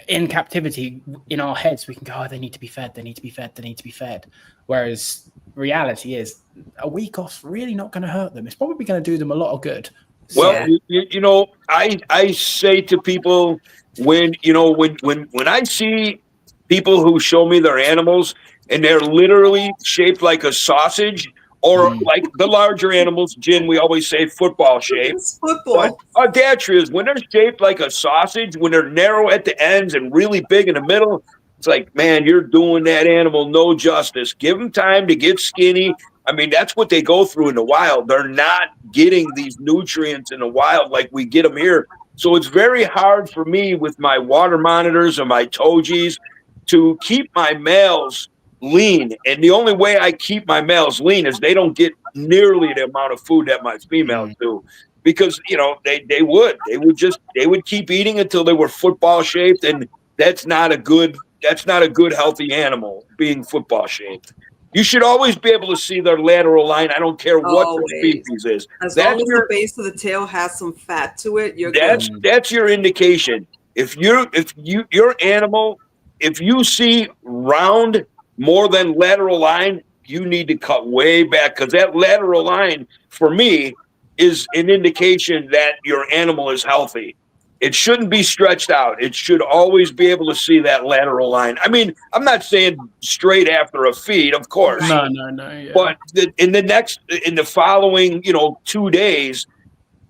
in captivity, in our heads, we can go, oh, they need to be fed. They need to be fed. They need to be fed. Whereas reality is a week off's really not going to hurt them. It's probably going to do them a lot of good. Well, you know, I say to people when I see people who show me their animals and they're literally shaped like a sausage or like the larger animals, Jin, we always say football shape. It's football. But Datrias, when they're shaped like a sausage, when they're narrow at the ends and really big in the middle, it's like, man, you're doing that animal no justice. Give them time to get skinny. I mean, that's what they go through in the wild. They're not getting these nutrients in the wild like we get them here. So it's very hard for me with my water monitors and my Tojis to keep my males lean. And the only way I keep my males lean is they don't get nearly the amount of food that my females do. Because, you know, they would keep eating until they were football shaped, and that's not a good healthy animal being football shaped. You should always be able to see their lateral line. I don't care what the species is. As long as the base of the tail has some fat to it, you're good. That's your indication. If your animal, if you see round more than lateral line, you need to cut way back, because that lateral line for me is an indication that your animal is healthy. It shouldn't be stretched out. It should always be able to see that lateral line. I mean, I'm not saying straight after a feed, of course. No. Yeah. But in the following, 2 days,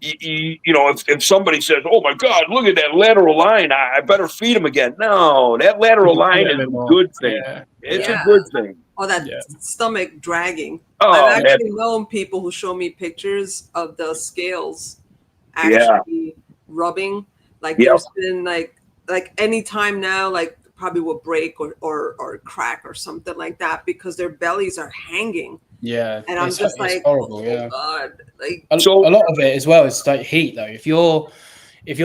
if somebody says, "Oh my God, look at that lateral line! I better feed him again." No, that lateral line is a good thing. Yeah. It's a good thing. Oh, that stomach dragging. Oh, I've actually known people who show me pictures of the scales actually rubbing. Like there's been like any time now, like probably will break or crack or something like that because their bellies are hanging. Yeah, and I'm just like, horrible. Oh God. Like, a lot of it as well is like heat though. If you're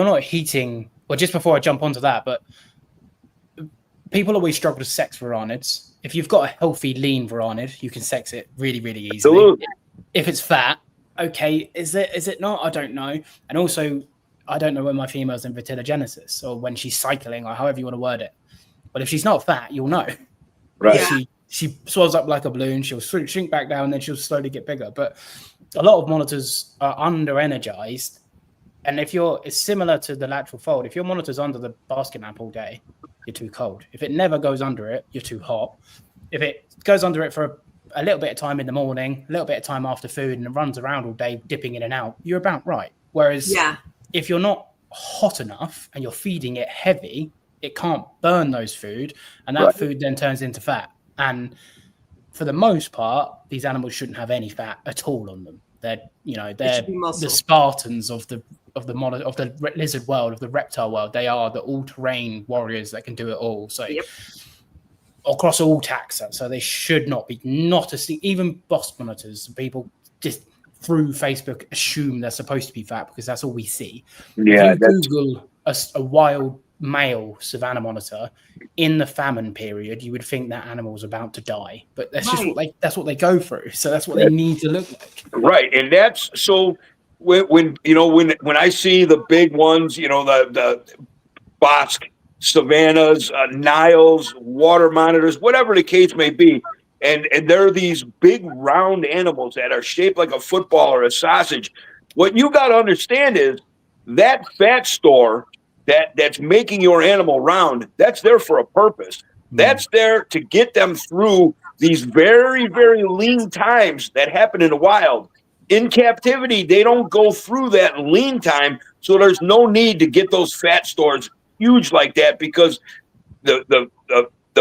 not heating, well, just before I jump onto that, but people always struggle to sex varanids. If you've got a healthy, lean varanid, you can sex it really, really easily. Absolutely. If it's fat, okay, is it not? I don't know. And also, I don't know when my female's in vitellogenesis or when she's cycling or however you want to word it. But if she's not fat, you'll know. Right. Yeah. She swells up like a balloon. She'll shrink back down, and then she'll slowly get bigger. But a lot of monitors are under-energized. And it's similar to the lateral fold. If your monitor's under the basket lamp all day, you're too cold. If it never goes under it, you're too hot. If it goes under it for a little bit of time in the morning, a little bit of time after food, and it runs around all day, dipping in and out, you're about right. Whereas if you're not hot enough and you're feeding it heavy, it can't burn those food, and that food then turns into fat. And for the most part, these animals shouldn't have any fat at all on them. They're the Spartans of the lizard world, of the reptile world. They are the all-terrain warriors that can do it all. So across all taxa, so they should not be even boss monitors. People just through Facebook assume they're supposed to be fat because that's all we see. Yeah, if you Google a wild male savanna monitor in the famine period, you would think that animal's about to die, but that's just that's what they go through. So that's what they need to look like. Right. And that's so when you know when I see the big ones, you know, the Bosque, Savannahs, Niles, water monitors, whatever the case may be. And there are these big round animals that are shaped like a football or a sausage. What you got to understand is that fat store that's making your animal round, that's there for a purpose. That's there to get them through these very, very lean times that happen in the wild. In captivity, they don't go through that lean time, so there's no need to get those fat stores huge like that, because the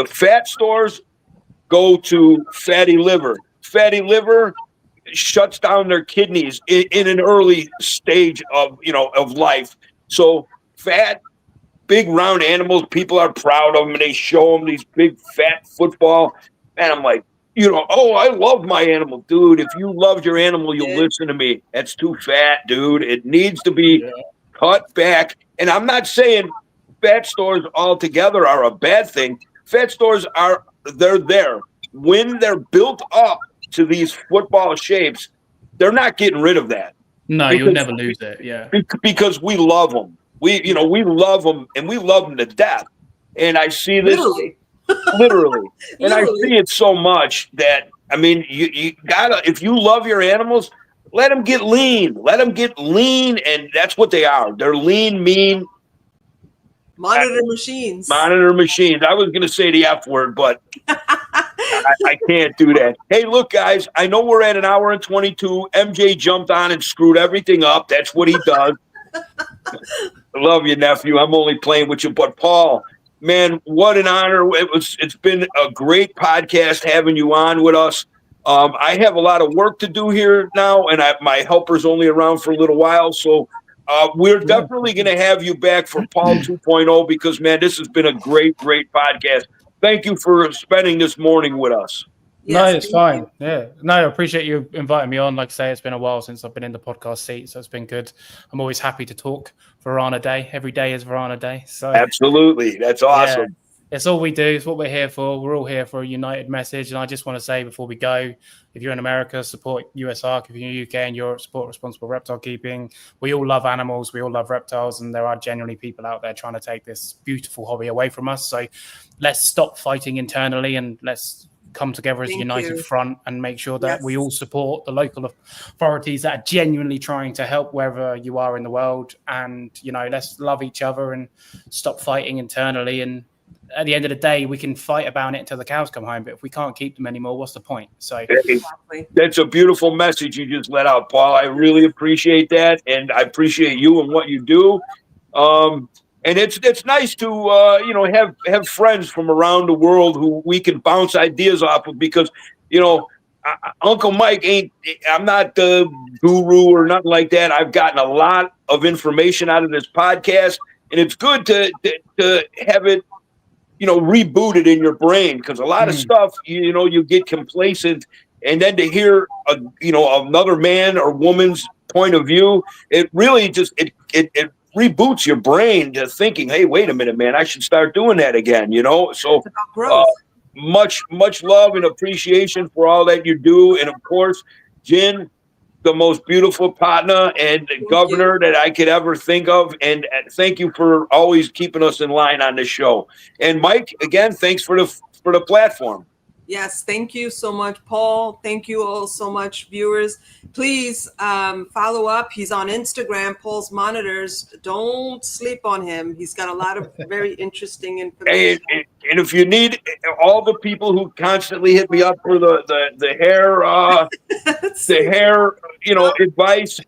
fat stores go to fatty liver. Fatty liver shuts down their kidneys in an early stage of life. So fat, big round animals, people are proud of them, and they show them these big fat football. And I'm like, oh, I love my animal, dude. If you love your animal, you'll listen to me. That's too fat, dude. It needs to be cut back. And I'm not saying fat stores altogether are a bad thing. Fat stores they're there. When they're built up to these football shapes, they're not getting rid of that. No, you'll never lose it. Yeah. Because we love them. We love them, and we love them to death. And I see this literally. And I see it so much that, I mean, you gotta, if you love your animals, let them get lean. Let them get lean, and that's what they are. They're lean, mean. Monitor machines. Monitor machines. I was going to say the F word, but I can't do that. Hey, look, guys, I know we're at 1 hour and 22. MJ jumped on and screwed everything up. That's what he does. I love you, nephew. I'm only playing with you. But, Paul, man, what an honor. It's been a great podcast having you on with us. I have a lot of work to do here now, and my helper's only around for a little while, so we're definitely going to have you back for Paul 2.0 because, man, this has been a great, great podcast. Thank you for spending this morning with us. Yes, no, it's fine. Yeah. No, I appreciate you inviting me on. Like I say, it's been a while since I've been in the podcast seat, so it's been good. I'm always happy to talk Varana Day. Every day is Varana Day. So absolutely. That's awesome. Yeah. It's all we do. It's what we're here for. We're all here for a united message. And I just want to say before we go, if you're in America, support USARK. If you're in the UK and Europe, support responsible reptile keeping. We all love animals. We all love reptiles. And there are genuinely people out there trying to take this beautiful hobby away from us. So let's stop fighting internally and let's come together as a united front and make sure that we all support the local authorities that are genuinely trying to help wherever you are in the world. And, let's love each other and stop fighting internally. And at the end of the day, we can fight about it until the cows come home. But if we can't keep them anymore, what's the point? So that's a beautiful message you just let out, Paul. I really appreciate that, and I appreciate you and what you do. And it's nice to have friends from around the world who we can bounce ideas off of because Uncle Mike I'm not the guru or nothing like that. I've gotten a lot of information out of this podcast, and it's good to have it rebooted in your brain because a lot of stuff, you get complacent, and then to hear another man or woman's point of view, it really just it reboots your brain to thinking, hey, wait a minute, man, I should start doing that again. So much love and appreciation for all that you do, and of course, Jen, the most beautiful partner and governor that I could ever think of. And thank you for always keeping us in line on this show. And Mike, again, thanks for the platform. Yes, thank you so much, Paul. Thank you all so much, viewers. Please follow up. He's on Instagram, Paul's Monitors. Don't sleep on him. He's got a lot of very interesting information. And if you need all the people who constantly hit me up for the hair, advice,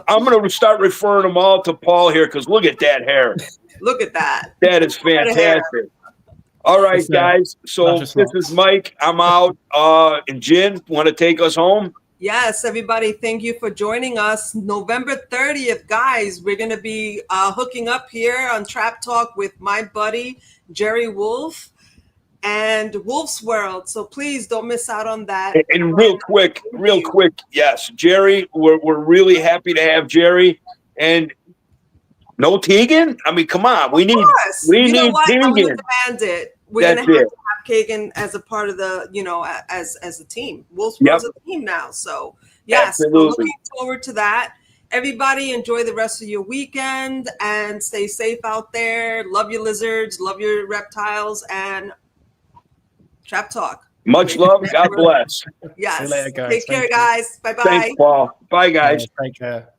I'm going to start referring them all to Paul here because look at that hair. Look at that. That is fantastic. All right, guys. So this is Mike. I'm out. And Jen, want to take us home? Yes, everybody. Thank you for joining us. November 30th, guys, we're going to be hooking up here on Trap Talk with my buddy, Jerry Wolf and Wolf's World. So please don't miss out on that. And real quick. Yes, Jerry, we're really happy to have Jerry. And no Tegan? I mean, come on. We need Tegan. I'm going to demand it. We're going to have Kagan as a part of the, as a team. Wolf's World's a team now. So Yes, we're Absolutely. looking forward to that. Everybody enjoy the rest of your weekend and stay safe out there. Love your lizards, love your reptiles, and Trap Talk. Much love. God bless. Yes. See you later, guys. Take care, Thank you. guys. Bye-bye. Thanks, Paul. Bye, guys. Take care.